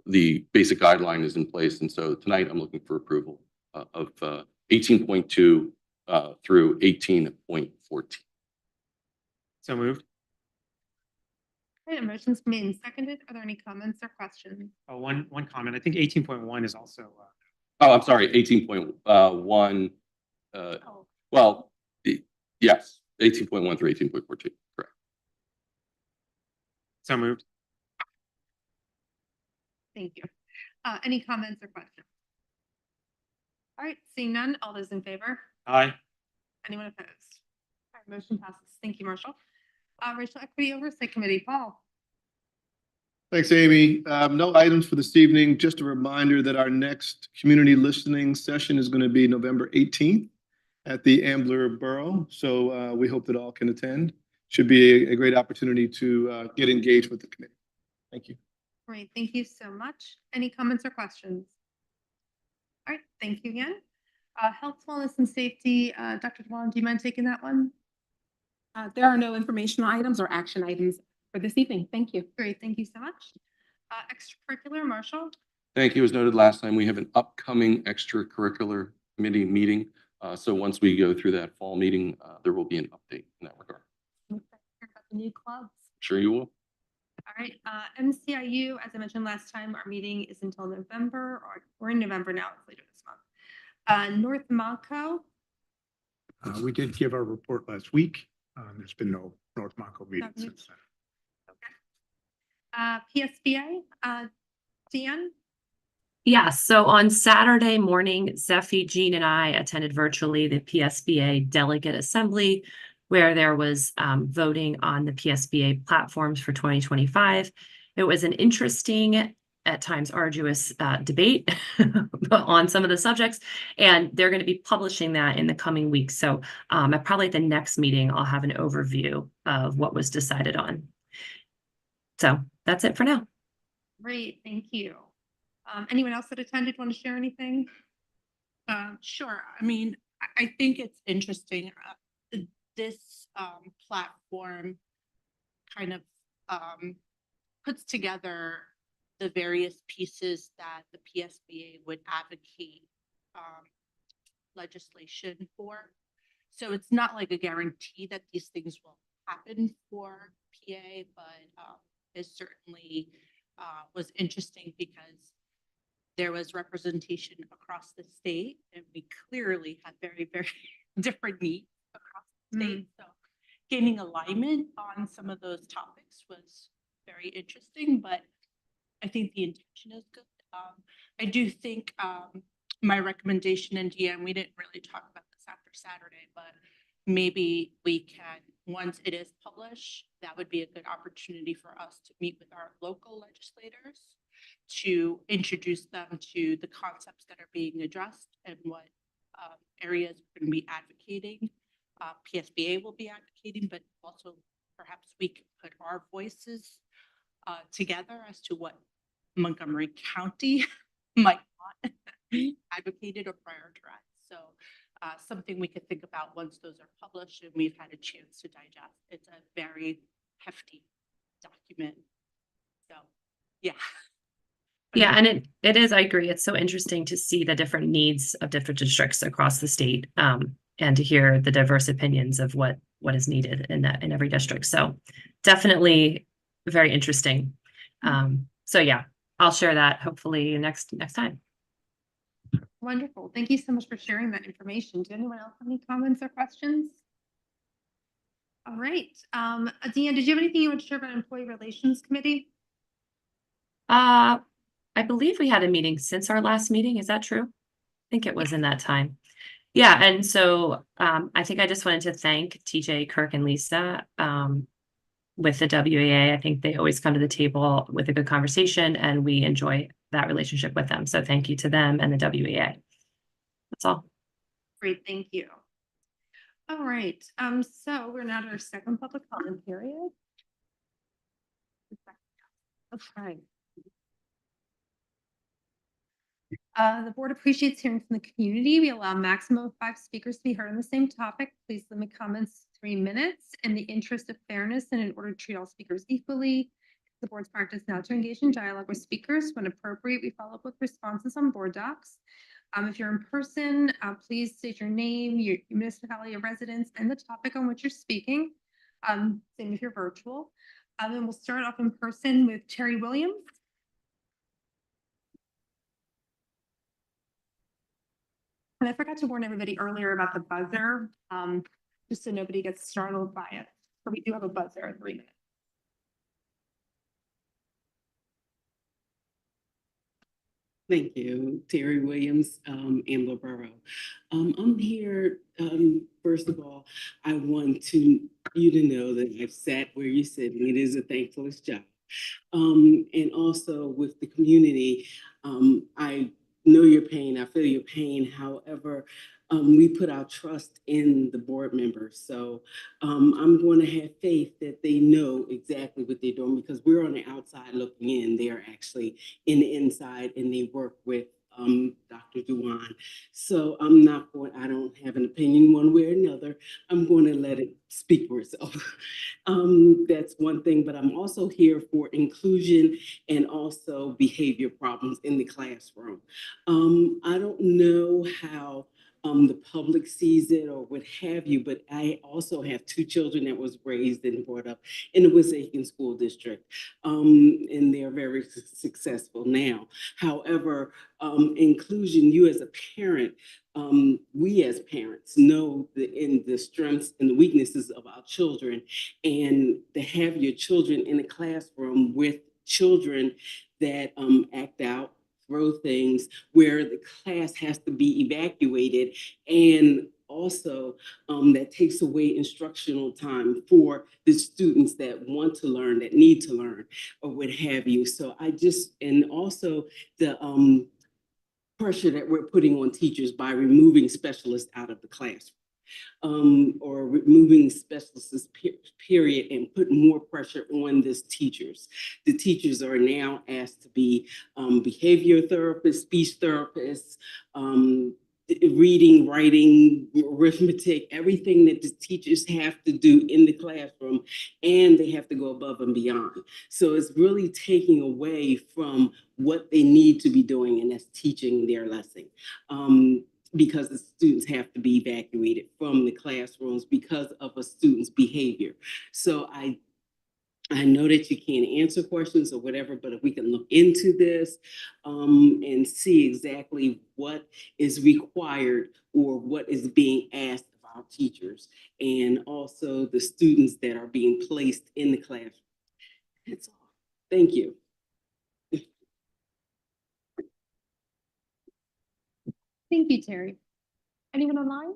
the basic guideline is in place. And so tonight I'm looking for approval of 18.2 through 18.14. So moved. Okay, a motion's been made and seconded. Are there any comments or questions? Oh, one comment. I think 18.1 is also. Oh, I'm sorry, 18.1. Well, yes, 18.1 through 18.42, correct. So moved. Thank you. Any comments or questions? All right, seeing none. All those in favor? Aye. Anyone opposed? All right, motion passes. Thank you, Marshall. Racial Equity Oversight Committee, Paul. Thanks, Amy. No items for this evening. Just a reminder that our next community listening session is going to be November 18th at the Ambler Borough. So we hope that all can attend. Should be a great opportunity to get engaged with the committee. Thank you. Great, thank you so much. Any comments or questions? All right, thank you again. Health, wellness, and safety. Dr. Dwan, do you mind taking that one? There are no informational items or action items for this evening. Thank you. Great, thank you so much. Extracurricular, Marshall. Thank you. As noted last time, we have an upcoming extracurricular committee meeting. So once we go through that fall meeting, there will be an update in that regard. About the new clubs. Sure you will. All right, MCIU, as I mentioned last time, our meeting is until November, or we're in November now, it's later this month. North Monco. We did give our report last week. There's been no North Monco meeting since then. PSBA, Dan? Yeah, so on Saturday morning, Zephy, Jean, and I attended virtually the PSBA Delegate Assembly, where there was voting on the PSBA platforms for 2025. It was an interesting, at times arduous debate on some of the subjects, and they're going to be publishing that in the coming weeks. So probably at the next meeting, I'll have an overview of what was decided on. So that's it for now. Great, thank you. Anyone else that attended want to share anything? Sure. I mean, I think it's interesting. This platform kind of puts together the various pieces that the PSBA would advocate legislation for. So it's not like a guarantee that these things will happen for PA, but it certainly was interesting because there was representation across the state, and we clearly had very, very different needs across the state. So gaining alignment on some of those topics was very interesting, but I think the intention is good. I do think my recommendation in DM, we didn't really talk about this after Saturday, but maybe we can, once it is published, that would be a good opportunity for us to meet with our local legislators to introduce them to the concepts that are being addressed and what areas we're going to be advocating. PSBA will be advocating, but also perhaps we can put our voices together as to what Montgomery County might want advocated or prioritized. So something we could think about once those are published and we've had a chance to digest. It's a very hefty document. So yeah. Yeah, and it is, I agree. It's so interesting to see the different needs of different districts across the state, and to hear the diverse opinions of what is needed in every district. So definitely very interesting. So yeah, I'll share that hopefully next time. Wonderful. Thank you so much for sharing that information. Did anyone else have any comments or questions? All right. Deanne, did you have anything you want to share about Employee Relations Committee? I believe we had a meeting since our last meeting. Is that true? I think it was in that time. Yeah, and so I think I just wanted to thank TJ, Kirk, and Lisa with the WAA. I think they always come to the table with a good conversation, and we enjoy that relationship with them. So thank you to them and the WAA. That's all. Great, thank you. All right, so we're now to our second public comment period. Okay. The board appreciates hearing from the community. We allow a maximum of 5 speakers to be heard on the same topic. Please limit comments to 3 minutes in the interest of fairness and in order to treat all speakers equally. The board's practice now to engage in dialogue with speakers. When appropriate, we follow up with responses on board docs. If you're in person, please state your name, your municipality, your residence, and the topic on which you're speaking. Same if you're virtual. And we'll start off in person with Terry Williams. And I forgot to warn everybody earlier about the buzzer, just so nobody gets startled by it. So we do have a buzzer at 3 minutes. Thank you, Terry Williams, Ambler Borough. I'm here, first of all, I want you to know that I've sat where you're sitting. It is a thankless job. And also with the community, I know your pain, I feel your pain. However, we put our trust in the board members. So I'm going to have faith that they know exactly what they're doing, because we're on the outside looking in. They are actually in the inside, and they work with Dr. Dewan. So I don't have an opinion one way or another. I'm going to let it speak for itself. That's one thing, but I'm also here for inclusion and also behavior problems in the classroom. I don't know how the public sees it or what have you, but I also have 2 children that was raised and brought up in the Wissahickon School District, and they're very successful now. However, inclusion, you as a parent, we as parents know the strengths and the weaknesses of our children, and to have your children in a classroom with children that act out, throw things, where the class has to be evacuated, and also that takes away instructional time for the students that want to learn, that need to learn, or what have you. So and also the pressure that we're putting on teachers by removing specialists out of the classroom. Or removing specialists period and put more pressure on the teachers. The teachers are now asked to be behavior therapists, speech therapists, reading, writing, arithmetic, everything that the teachers have to do in the classroom, and they have to go above and beyond. So it's really taking away from what they need to be doing, and that's teaching their lesson. Because the students have to be evacuated from the classrooms because of a student's behavior. So I know that you can't answer questions or whatever, but if we can look into this and see exactly what is required or what is being asked of our teachers, and also the students that are being placed in the classroom. That's all. Thank you. Thank you, Terry. Anyone online?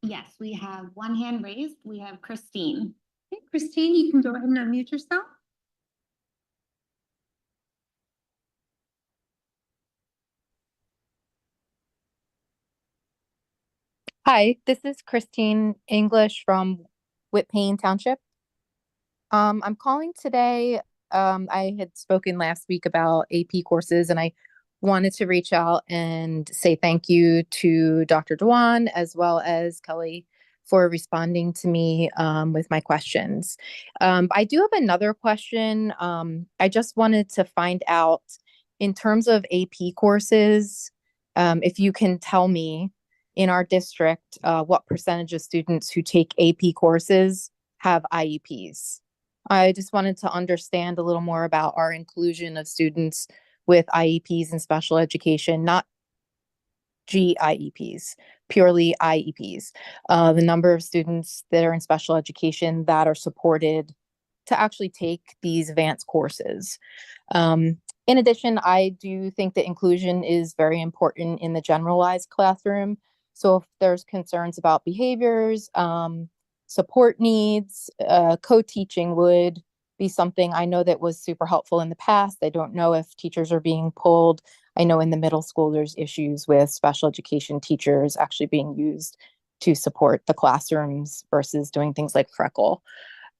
Yes, we have one hand raised. We have Christine. Okay, Christine, you can go ahead and unmute yourself. Hi, this is Christine English from Whitpain Township. I'm calling today. I had spoken last week about AP courses, and I wanted to reach out and say thank you to Dr. Dewan as well as Kelly for responding to me with my questions. I do have another question. I just wanted to find out, in terms of AP courses, if you can tell me in our district what percentage of students who take AP courses have IEPs. I just wanted to understand a little more about our inclusion of students with IEPs in special education, not GIEPs, purely IEPs. The number of students that are in special education that are supported to actually take these advanced courses. In addition, I do think that inclusion is very important in the generalized classroom. So if there's concerns about behaviors, support needs, co-teaching would be something I know that was super helpful in the past. I don't know if teachers are being pulled. I know in the middle school, there's issues with special education teachers actually being used to support the classrooms versus doing things like Freckle.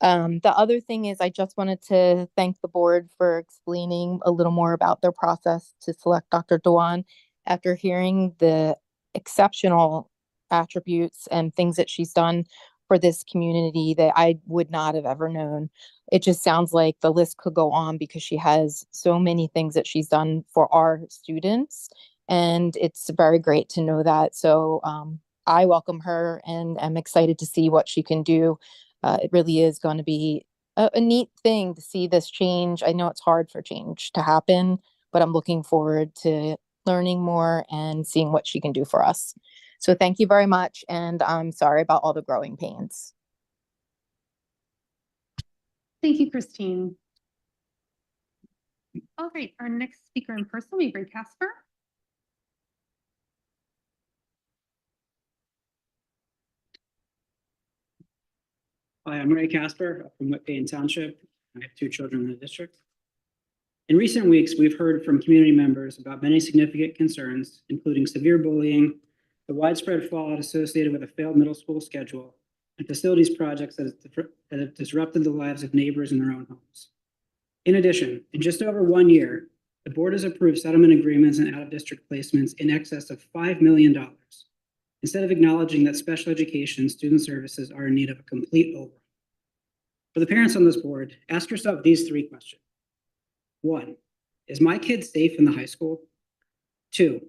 The other thing is I just wanted to thank the board for explaining a little more about their process to select Dr. Dewan. After hearing the exceptional attributes and things that she's done for this community that I would not have ever known. It just sounds like the list could go on because she has so many things that she's done for our students. And it's very great to know that. So I welcome her and I'm excited to see what she can do. It really is going to be a neat thing to see this change. I know it's hard for change to happen, but I'm looking forward to learning more and seeing what she can do for us. So thank you very much. And I'm sorry about all the growing pains. Thank you, Christine. All right, our next speaker in person will be Ray Casper. Hi, I'm Ray Casper from Whitpain Township. I have 2 children in the district. In recent weeks, we've heard from community members about many significant concerns, including severe bullying, the widespread fallout associated with a failed middle school schedule, and facilities projects that have disrupted the lives of neighbors in their own homes. In addition, in just over 1 year, the board has approved settlement agreements and out-of-district placements in excess of $5 million, instead of acknowledging that special education student services are in need of a complete overhaul. For the parents on this board, ask yourself these 3 questions. 1, is my kid safe in the high school? 2,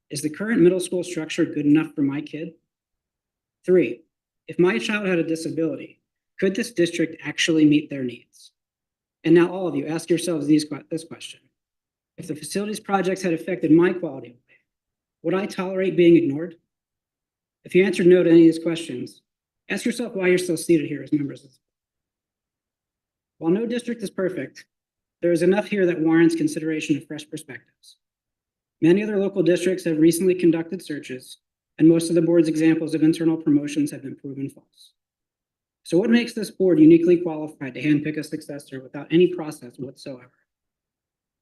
is the current middle school structure good enough for my kid? 3, if my child had a disability, could this district actually meet their needs? And now all of you, ask yourselves this question. If the facilities projects had affected my quality of life, would I tolerate being ignored? If you answered no to any of these questions, ask yourself why you're still seated here as members of the board. While no district is perfect, there is enough here that warrants consideration of fresh perspectives. Many other local districts have recently conducted searches, and most of the board's examples of internal promotions have been proven false. So what makes this board uniquely qualified to handpick a successor without any process whatsoever?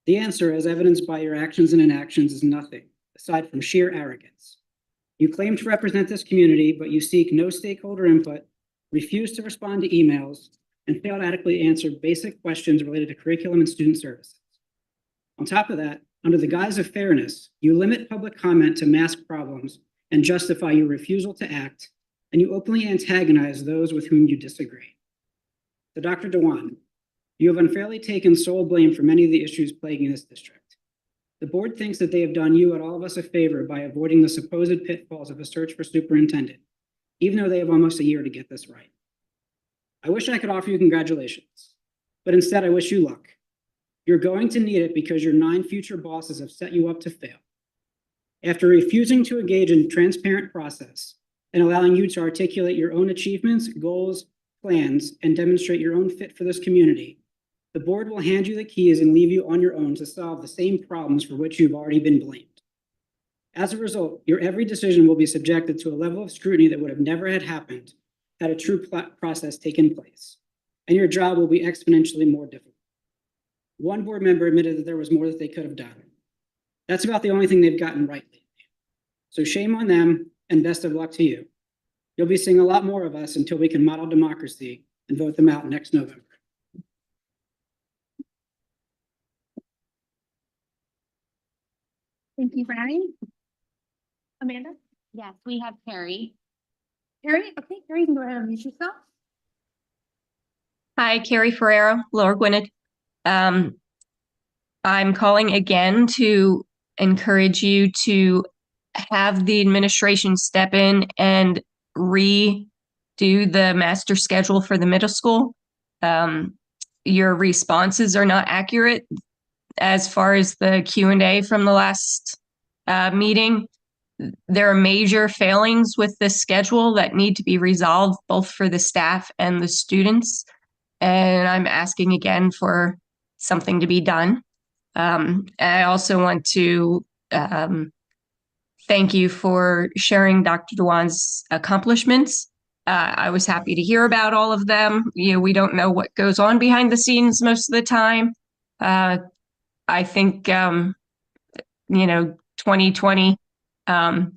The answer, as evidenced by your actions and inactions, is nothing aside from sheer arrogance. You claim to represent this community, but you seek no stakeholder input, refuse to respond to emails, and fail to adequately answer basic questions related to curriculum and student services. On top of that, under the guise of fairness, you limit public comment to mask problems and justify your refusal to act, and you openly antagonize those with whom you disagree. So Dr. Dewan, you have unfairly taken sole blame for many of the issues plaguing this district. The board thinks that they have done you and all of us a favor by avoiding the supposed pitfalls of a search for superintendent, even though they have almost a year to get this right. I wish I could offer you congratulations, but instead I wish you luck. You're going to need it because your 9 future bosses have set you up to fail. After refusing to engage in transparent process and allowing you to articulate your own achievements, goals, plans, and demonstrate your own fit for this community, the board will hand you the keys and leave you on your own to solve the same problems for which you've already been blamed. As a result, your every decision will be subjected to a level of scrutiny that would have never had happened had a true process taken place, and your job will be exponentially more difficult. One board member admitted that there was more that they could have done. That's about the only thing they've gotten right lately. So shame on them, and best of luck to you. You'll be seeing a lot more of us until we can model democracy and vote them out next November. Thank you, Brian. Amanda? Yes, we have Carrie. Carrie? Okay, Carrie, you can go ahead and unmute yourself. Hi, Carrie Ferrero, Lower Gwinnett. I'm calling again to encourage you to have the administration step in and redo the master schedule for the middle school. Your responses are not accurate as far as the Q&A from the last meeting. There are major failings with this schedule that need to be resolved both for the staff and the students. And I'm asking again for something to be done. I also want to thank you for sharing Dr. Dewan's accomplishments. I was happy to hear about all of them. You know, we don't know what goes on behind the scenes most of the time. I think, 2020,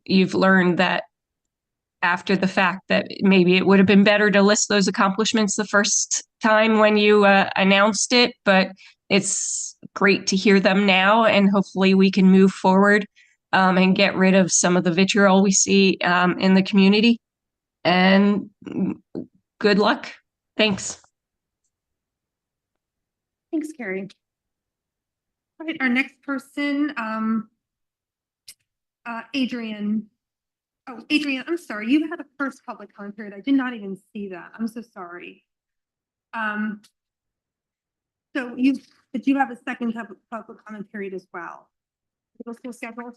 you've learned that after the fact that maybe it would have been better to list those accomplishments the first time when you announced it, but it's great to hear them now, and hopefully we can move forward and get rid of some of the vitriol we see in the community. And good luck. Thanks. Thanks, Carrie. All right, our next person, Adrian. Oh, Adrian, I'm sorry. You had a first public comment period. I did not even see that. I'm so sorry. So but you have a second public comment period as well. Middle school schedule.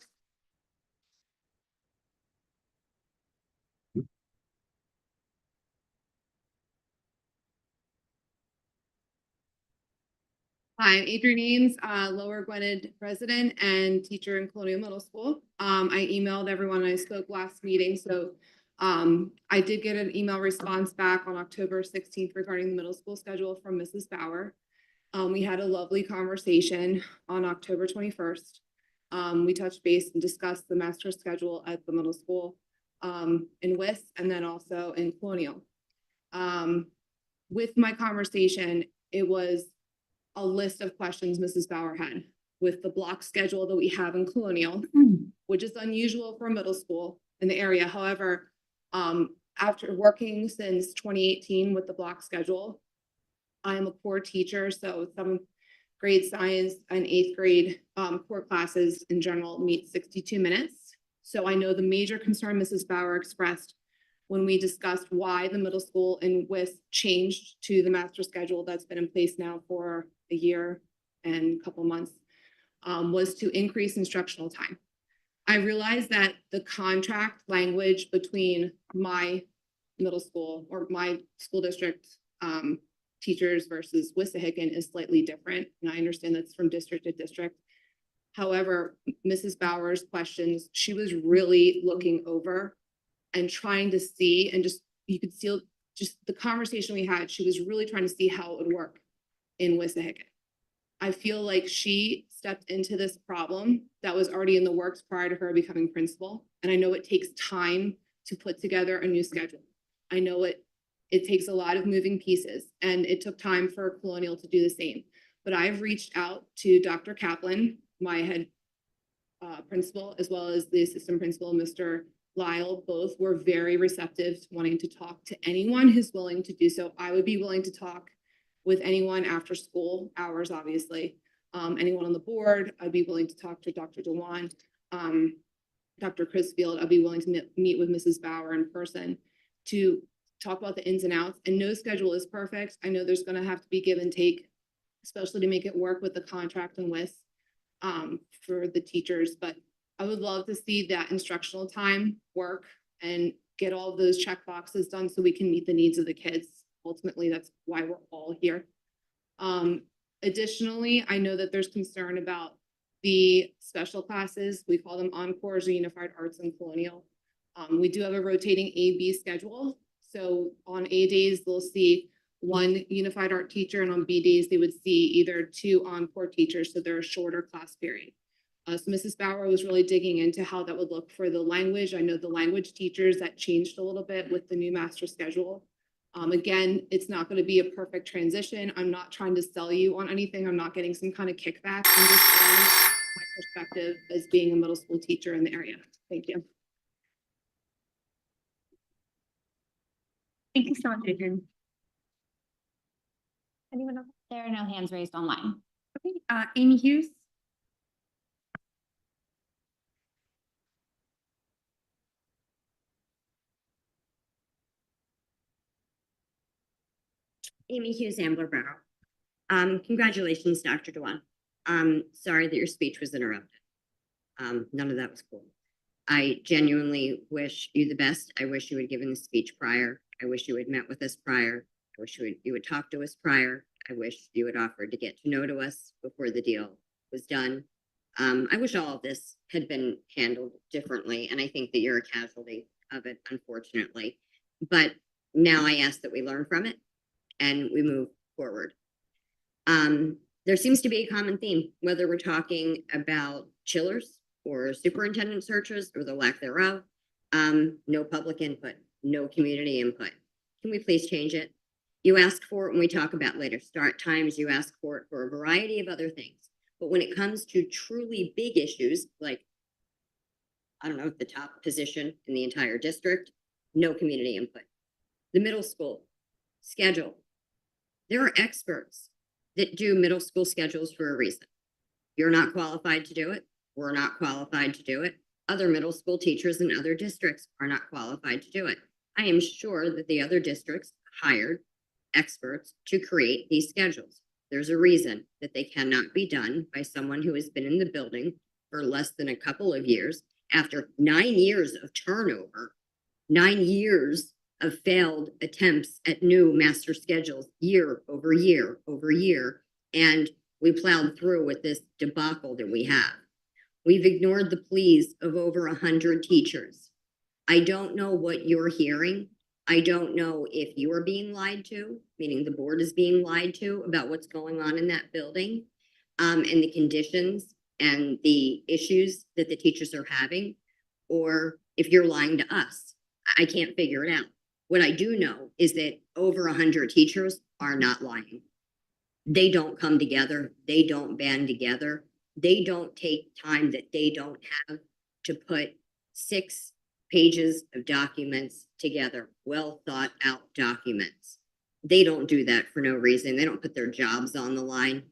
Hi, I'm Adrienne Ames, Lower Gwinnett resident and teacher in Colonial Middle School. I emailed everyone I spoke last meeting, so I did get an email response back on October 16th regarding the middle school schedule from Mrs. Bauer. We had a lovely conversation on October 21st. We touched base and discussed the master schedule at the middle school in WIS and then also in Colonial. With my conversation, it was a list of questions Mrs. Bauer had with the block schedule that we have in Colonial, which is unusual for middle school in the area. However, after working since 2018 with the block schedule, I am a core teacher, so 7th grade science and 8th grade core classes in general meet 62 minutes. So I know the major concern Mrs. Bauer expressed when we discussed why the middle school in WIS changed to the master schedule that's been in place now for a year and a couple months, was to increase instructional time. I realized that the contract language between my middle school or my school district teachers versus Wissahickon is slightly different. And I understand that's from district to district. However, Mrs. Bauer's questions, she was really looking over and trying to see, and just, you could see just the conversation we had, she was really trying to see how it would work in Wissahickon. I feel like she stepped into this problem that was already in the works prior to her becoming principal. And I know it takes time to put together a new schedule. I know it takes a lot of moving pieces, and it took time for Colonial to do the same. But I've reached out to Dr. Kaplan, my head principal, as well as the assistant principal, Mr. Lyle. Both were very receptive to wanting to talk to anyone who's willing to do so. I would be willing to talk with anyone after school hours, obviously. Anyone on the board, I'd be willing to talk to Dr. Dewan, Dr. Crisfield. I'd be willing to meet with Mrs. Bauer in person to talk about the ins and outs. And no schedule is perfect. I know there's going to have to be give and take, especially to make it work with the contract and WIS for the teachers. But I would love to see that instructional time work and get all of those check boxes done so we can meet the needs of the kids. Ultimately, that's why we're all here. Additionally, I know that there's concern about the special classes. We call them encores or unified arts and colonial. We do have a rotating A-B schedule. So on A days, they'll see one unified art teacher, and on B days, they would see either 2 encore teachers. So they're a shorter class period. So Mrs. Bauer was really digging into how that would look for the language. I know the language teachers, that changed a little bit with the new master schedule. Again, it's not going to be a perfect transition. I'm not trying to sell you on anything. I'm not getting some kind of kickback. I'm just sharing my perspective as being a middle school teacher in the area. Thank you. Thank you so much, Adrian. Anyone else? There are no hands raised online. Okay, Amy Hughes. Amy Hughes, Ambler Borough. Congratulations, Dr. Dewan. Sorry that your speech was interrupted. None of that was cool. I genuinely wish you the best. I wish you had given the speech prior. I wish you had met with us prior. I wish you would talk to us prior. I wish you had offered to get to know to us before the deal was done. I wish all of this had been handled differently, and I think that you're a casualty of it, unfortunately. But now I ask that we learn from it and we move forward. There seems to be a common theme, whether we're talking about chillers or superintendent searches or the lack thereof. No public input, no community input. Can we please change it? You ask for it when we talk about later start times, you ask for it for a variety of other things. But when it comes to truly big issues, like, I don't know, the top position in the entire district, no community input. The middle school schedule. There are experts that do middle school schedules for a reason. You're not qualified to do it. We're not qualified to do it. Other middle school teachers in other districts are not qualified to do it. I am sure that the other districts hired experts to create these schedules. There's a reason that they cannot be done by someone who has been in the building for less than a couple of years after 9 years of turnover, 9 years of failed attempts at new master schedules year over year over year. And we plowed through with this debacle that we have. We've ignored the pleas of over 100 teachers. I don't know what you're hearing. I don't know if you're being lied to, meaning the board is being lied to about what's going on in that building, and the conditions and the issues that the teachers are having, or if you're lying to us. I can't figure it out. What I do know is that over 100 teachers are not lying. They don't come together. They don't band together. They don't take time that they don't have to put 6 pages of documents together, well thought out documents. They don't do that for no reason. They don't put their jobs on the line.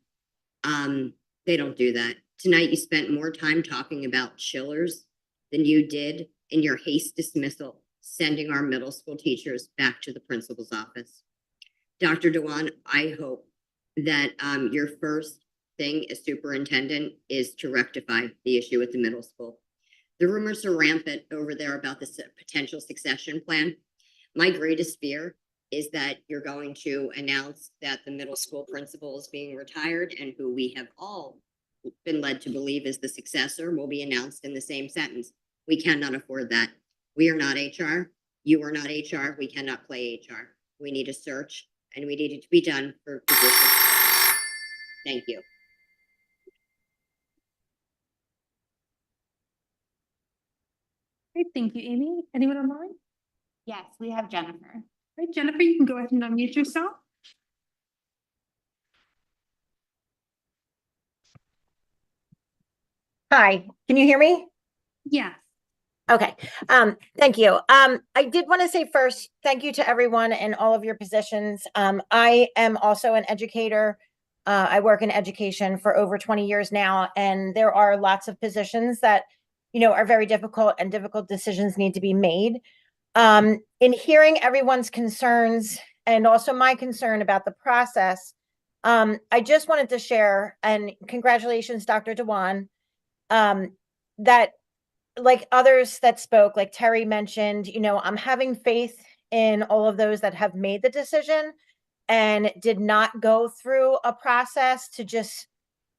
They don't do that. Tonight, you spent more time talking about chillers than you did in your haste dismissal, sending our middle school teachers back to the principal's office. Dr. Dewan, I hope that your first thing as superintendent is to rectify the issue at the middle school. The rumors are rampant over there about this potential succession plan. My greatest fear is that you're going to announce that the middle school principal is being retired, and who we have all been led to believe is the successor will be announced in the same sentence. We cannot afford that. We are not HR. You are not HR. We cannot play HR. We need a search and we need it to be done for positions. Thank you. Great, thank you, Amy. Anyone online? Yes, we have Jennifer. All right, Jennifer, you can go ahead and unmute yourself. Hi, can you hear me? Yes. Okay, thank you. I did want to say first, thank you to everyone in all of your positions. I am also an educator. I work in education for over 20 years now, and there are lots of positions that, are very difficult and difficult decisions need to be made. In hearing everyone's concerns and also my concern about the process, I just wanted to share, and congratulations, Dr. Dewan, that like others that spoke, like Terry mentioned, I'm having faith in all of those that have made the decision and did not go through a process to just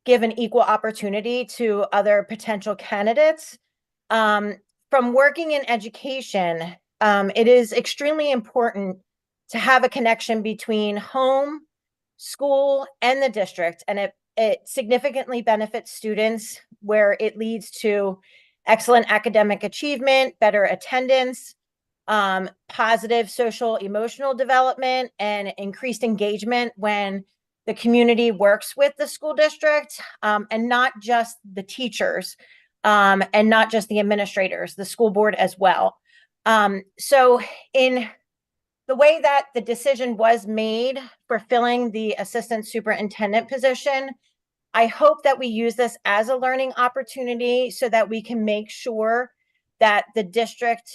give an equal opportunity to other potential candidates. From working in education, it is extremely important to have a connection between home, school, and the district, and it significantly benefits students where it leads to excellent academic achievement, better attendance, positive social emotional development, and increased engagement when the community works with the school district, and not just the teachers, and not just the administrators, the school board as well. So in the way that the decision was made for filling the assistant superintendent position, I hope that we use this as a learning opportunity so that we can make sure that the district,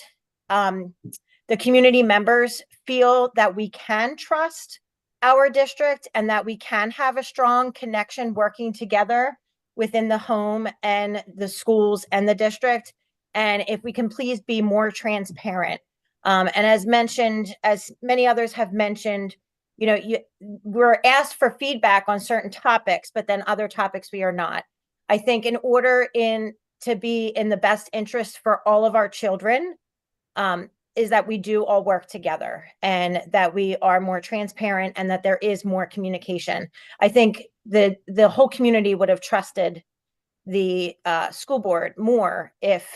the community members feel that we can trust our district and that we can have a strong connection working together within the home and the schools and the district. And if we can please be more transparent. And as mentioned, as many others have mentioned, we're asked for feedback on certain topics, but then other topics we are not. I think in order to be in the best interest for all of our children, is that we do all work together and that we are more transparent and that there is more communication. I think the whole community would have trusted the school board more if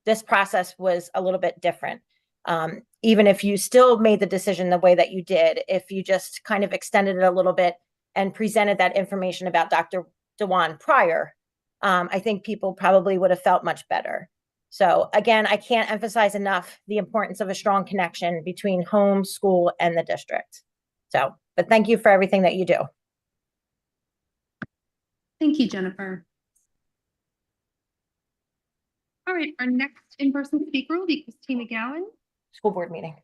this process was a little bit different. Even if you still made the decision the way that you did, if you just kind of extended it a little bit and presented that information about Dr. Dewan prior, I think people probably would have felt much better. So again, I can't emphasize enough the importance of a strong connection between home, school, and the district. So, but thank you for everything that you do. Thank you, Jennifer. All right, our next in-person speaker will be Christina Gowan. School board meeting.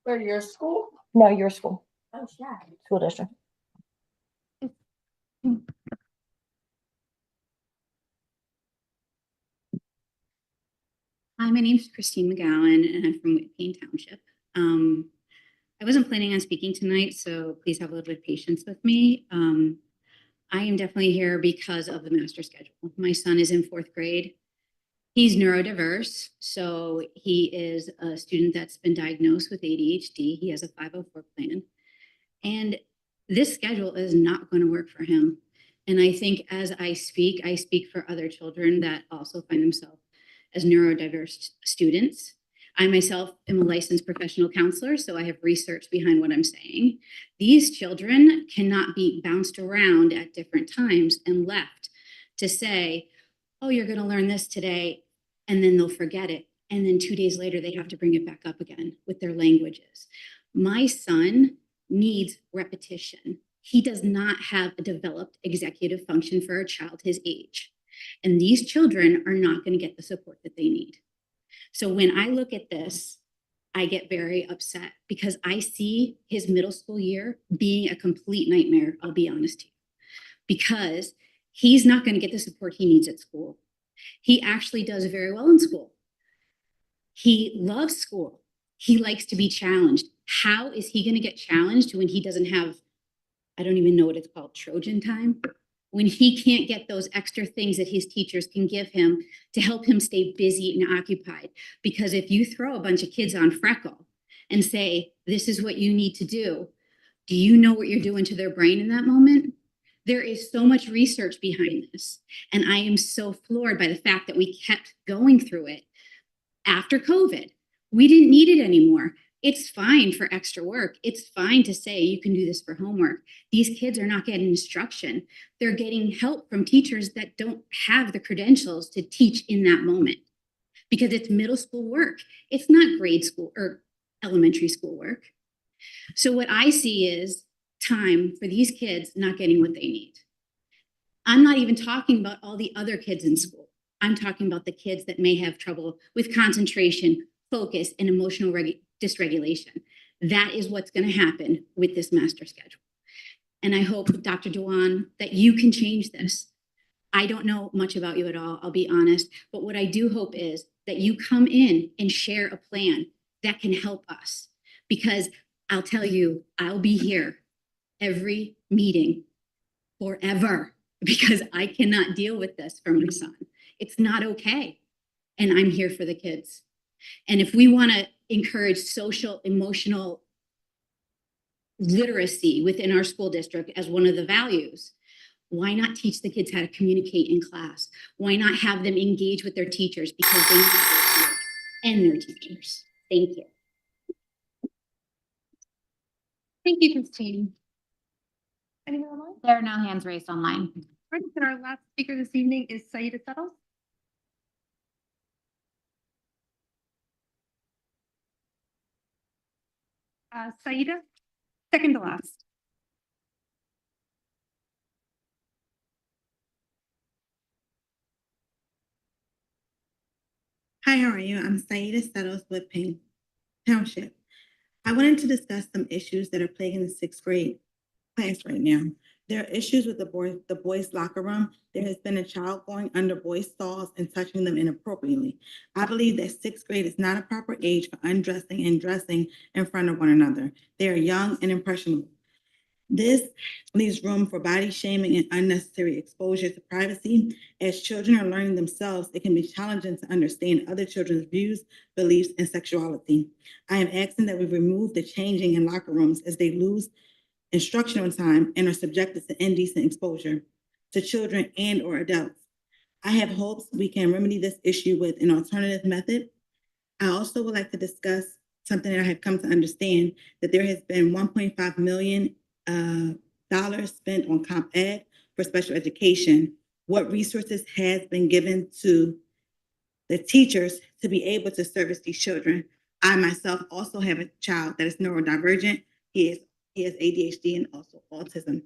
For your school? No, your school. Oh, yeah. School district. Hi, my name is Christine McGowan, and I'm from Whitpain Township. I wasn't planning on speaking tonight, so please have a little bit of patience with me. I am definitely here because of the master schedule. My son is in 4th grade. He's neurodiverse, so he is a student that's been diagnosed with ADHD. He has a 504 plan. And this schedule is not going to work for him. And I think as I speak for other children that also find themselves as neurodiverse students. I myself am a licensed professional counselor, so I have research behind what I'm saying. These children cannot be bounced around at different times and left to say, oh, you're going to learn this today, and then they'll forget it. And then 2 days later, they have to bring it back up again with their languages. My son needs repetition. He does not have a developed executive function for a child his age. And these children are not going to get the support that they need. So when I look at this, I get very upset because I see his middle school year being a complete nightmare, I'll be honest to you, because he's not going to get the support he needs at school. He actually does very well in school. He loves school. He likes to be challenged. How is he going to get challenged when he doesn't have, I don't even know what it's called, Trojan time? when he can't get those extra things that his teachers can give him to help him stay busy and occupied. Because if you throw a bunch of kids on Freckle and say, this is what you need to do you know what you're doing to their brain in that moment? There is so much research behind this. And I am so floored by the fact that we kept going through it after COVID. We didn't need it anymore. It's fine for extra work. It's fine to say you can do this for homework. These kids are not getting instruction. They're getting help from teachers that don't have the credentials to teach in that moment because it's middle school work. It's not grade school or elementary school work. So what I see is time for these kids not getting what they need. I'm not even talking about all the other kids in school. I'm talking about the kids that may have trouble with concentration, focus, and emotional dysregulation. That is what's going to happen with this master schedule. And I hope, Dr. Dewan, that you can change this. I don't know much about you at all, I'll be honest, but what I do hope is that you come in and share a plan that can help us. Because I'll tell you, I'll be here every meeting forever because I cannot deal with this for my son. It's not okay. And I'm here for the kids. And if we want to encourage social, emotional literacy within our school district as one of the values, why not teach the kids how to communicate in class? Why not have them engage with their teachers because they need their peers and their teachers? Thank you. Thank you, Christine. Anyone online? There are no hands raised online. Right, then our last speaker this evening is Saida Settles. Saida, second to last. Hi, how are you? I'm Saida Settles with Payne Township. I wanted to discuss some issues that are plaguing the sixth grade class right now. There are issues with the boys' locker room. There has been a child going under boys' stalls and touching them inappropriately. I believe that sixth grade is not a proper age for undressing and dressing in front of one another. They are young and impressionable. This leaves room for body shaming and unnecessary exposure to privacy. As children are learning themselves, it can be challenging to understand other children's views, beliefs, and sexuality. I am asking that we remove the changing in locker rooms as they lose instructional time and are subjected to indecent exposure to children and or adults. I have hopes we can remedy this issue with an alternative method. I also would like to discuss something that I have come to understand, that there has been $1.5 million spent on comp ed for special education. What resources has been given to the teachers to be able to service these children? I myself also have a child that is neurodivergent. He has ADHD and also autism.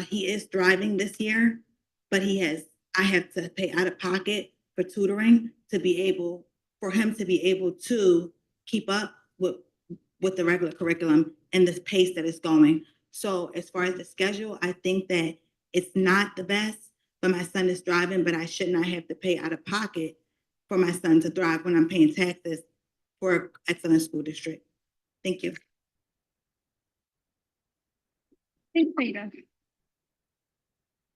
He is thriving this year, but I have to pay out of pocket for tutoring for him to be able to keep up with the regular curriculum and the pace that it's going. So as far as the schedule, I think that it's not the best, but my son is thriving, but I should not have to pay out of pocket for my son to thrive when I'm paying taxes for an excellent school district. Thank you. Thanks, Saida.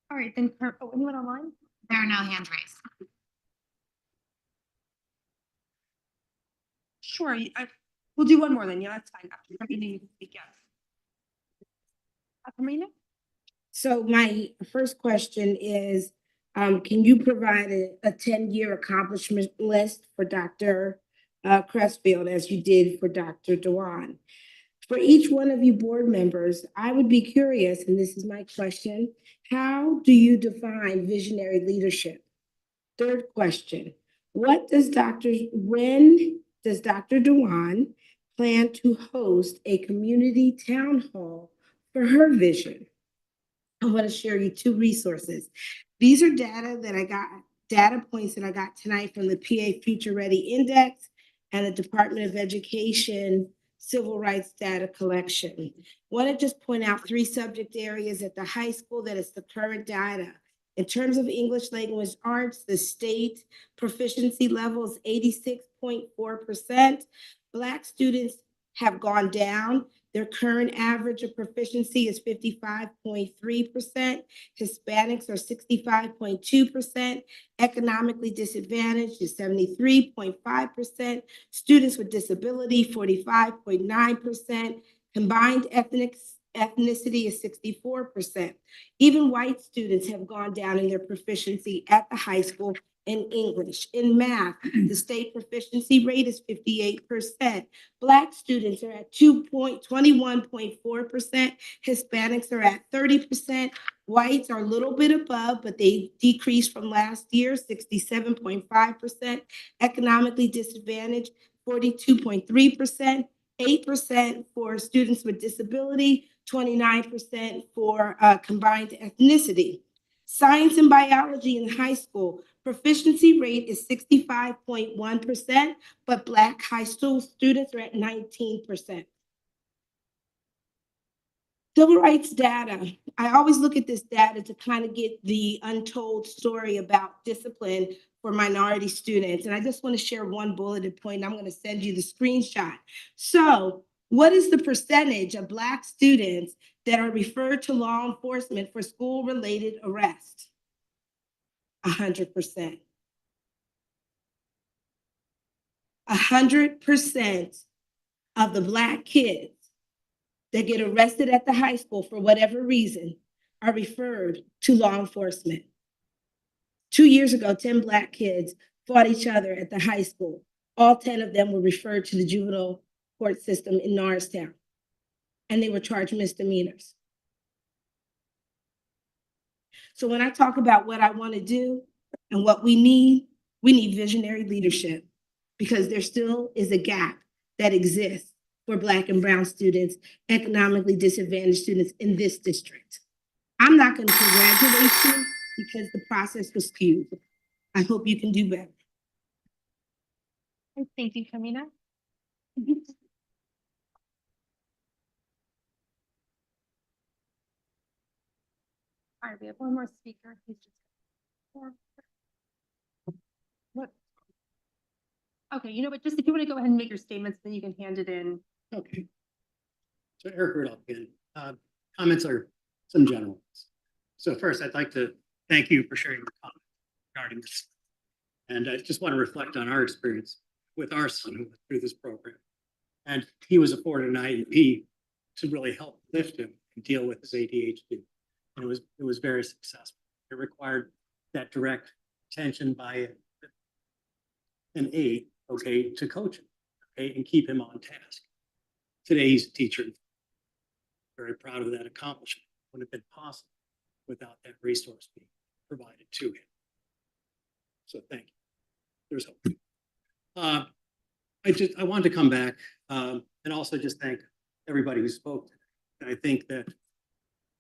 All right, then, anyone online? There are no hands raised. Sure, we'll do one more then. Yeah, that's fine. After the meeting, you can speak. Yes. Marina? So my first question is, can you provide a 10-year accomplishment list for Dr. Crestfield as you did for Dr. Dewan? For each one of you board members, I would be curious, and this is my question, how do you define visionary leadership? Third question, when does Dr. Dewan plan to host a community town hall for her vision? I want to share you two resources. These are data points that I got tonight from the PA Future Ready Index and the Department of Education Civil Rights Data Collection. I want to just point out 3 subject areas at the high school that is the current data. In terms of English language arts, the state proficiency level is 86.4%. Black students have gone down Their current average of proficiency is 55.3%. Hispanics are 65.2%. Economically disadvantaged is 73.5%. Students with disability, 45.9%. Combined ethnicity is 64%. Even white students have gone down in their proficiency at the high school in English. In math, the state proficiency rate is 58%. Black students are at 21.4%. Hispanics are at 30%. Whites are a little bit above, but they decreased from last year, 67.5%. Economically disadvantaged, 42.3%. 8% for students with disability, 29% for combined ethnicity. Science and biology in high school, proficiency rate is 65.1%, but Black high school students are at 19%. Civil rights data. I always look at this data to kind of get the untold story about discipline for minority students. And I just want to share one bulleted point. I'm going to send you the screenshot. So what is the percentage of Black students that are referred to law enforcement for school-related arrest? 100%. 100% of the Black kids that get arrested at the high school for whatever reason are referred to law enforcement. 2 years ago, 10 Black kids fought each other at the high school. All 10 of them were referred to the juvenile court system in Norristown, and they were charged misdemeanors. So when I talk about what I want to do and what we need visionary leadership, because there still is a gap that exists for Black and brown students, economically disadvantaged students in this district. I'm not going to congratulate you because the process was skewed. I hope you can do better. Thank you, Kamina. All right, we have one more speaker. He's just. What? Okay, you know what, just if you want to go ahead and make your statements, then you can hand it in. Okay. So Eric Rudolph again. Comments are some general ones. So first, I'd like to thank you for sharing your comments regarding this. And I just want to reflect on our experience with our son who went through this program. And he was afforded an IEP to really help lift him and deal with his ADHD. And it was very successful. It required that direct attention by an aide, okay, to coach him, okay, and keep him on task. Today, he's a teacher. Very proud of that accomplishment. Wouldn't have been possible without that resource being provided to him. So thank you. There's hope. I wanted to come back and also just thank everybody who spoke today. And I think that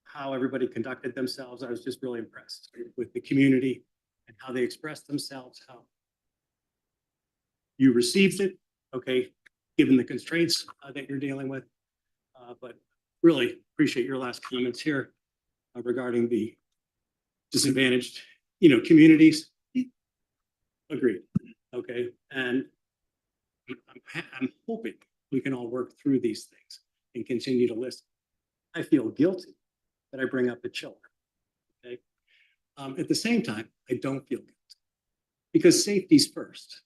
how everybody conducted themselves, I was just really impressed with the community and how they expressed themselves, how you received it, okay, given the constraints that you're dealing with. But really appreciate your last comments here regarding the disadvantaged, communities. Agreed, okay, and I'm hoping we can all work through these things and continue to listen. I feel guilty that I bring up the children, okay? At the same time, I don't feel guilty because safety's first.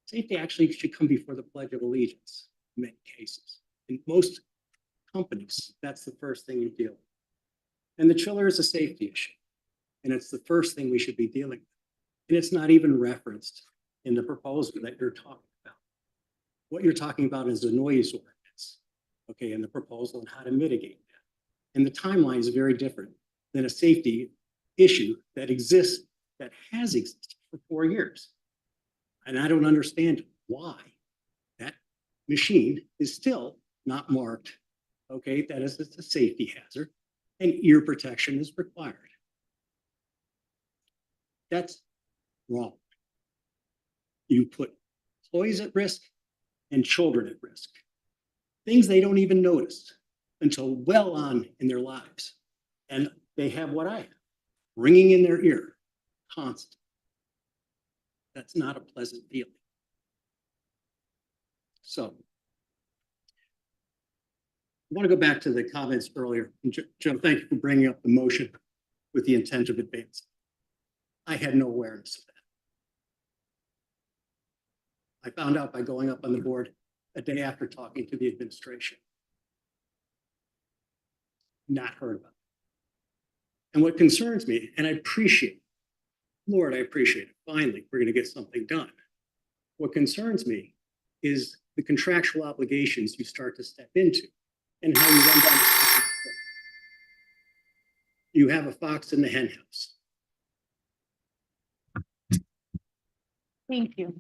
Safety actually should come before the Pledge of Allegiance in many cases. In most companies, that's the first thing you deal with. And the chiller is a safety issue. And it's the first thing we should be dealing with. And it's not even referenced in the proposal that you're talking about. What you're talking about is the noise ordinance, okay, in the proposal and how to mitigate that. And the timeline is very different than a safety issue that exists, that has existed for 4 years. And I don't understand why that machine is still not marked, okay, that is a safety hazard and ear protection is required. That's wrong. You put employees at risk and children at risk. Things they don't even notice until well on in their lives. And they have what I have, ringing in their ear, constant. That's not a pleasant feeling. So want to go back to the comments earlier. And Joe, thank you for bringing up the motion with the intent of advance. I had no awareness of that. I found out by going up on the board a day after talking to the administration. Not heard about it. And what concerns me, and I appreciate, Lord, I appreciate it. Finally, we're going to get something done. What concerns me is the contractual obligations you start to step into and how you run down the slippery slope. You have a fox in the hen house. Thank you.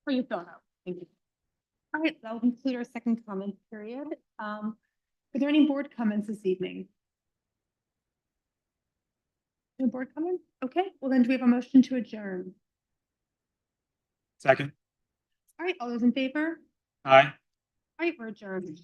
For your thought out. Thank you. All right, that'll conclude our second comment period. Are there any board comments this evening? No board comments? Okay, well then do we have a motion to adjourn? Second. All right, all those in favor? Aye. All right, we're adjourned.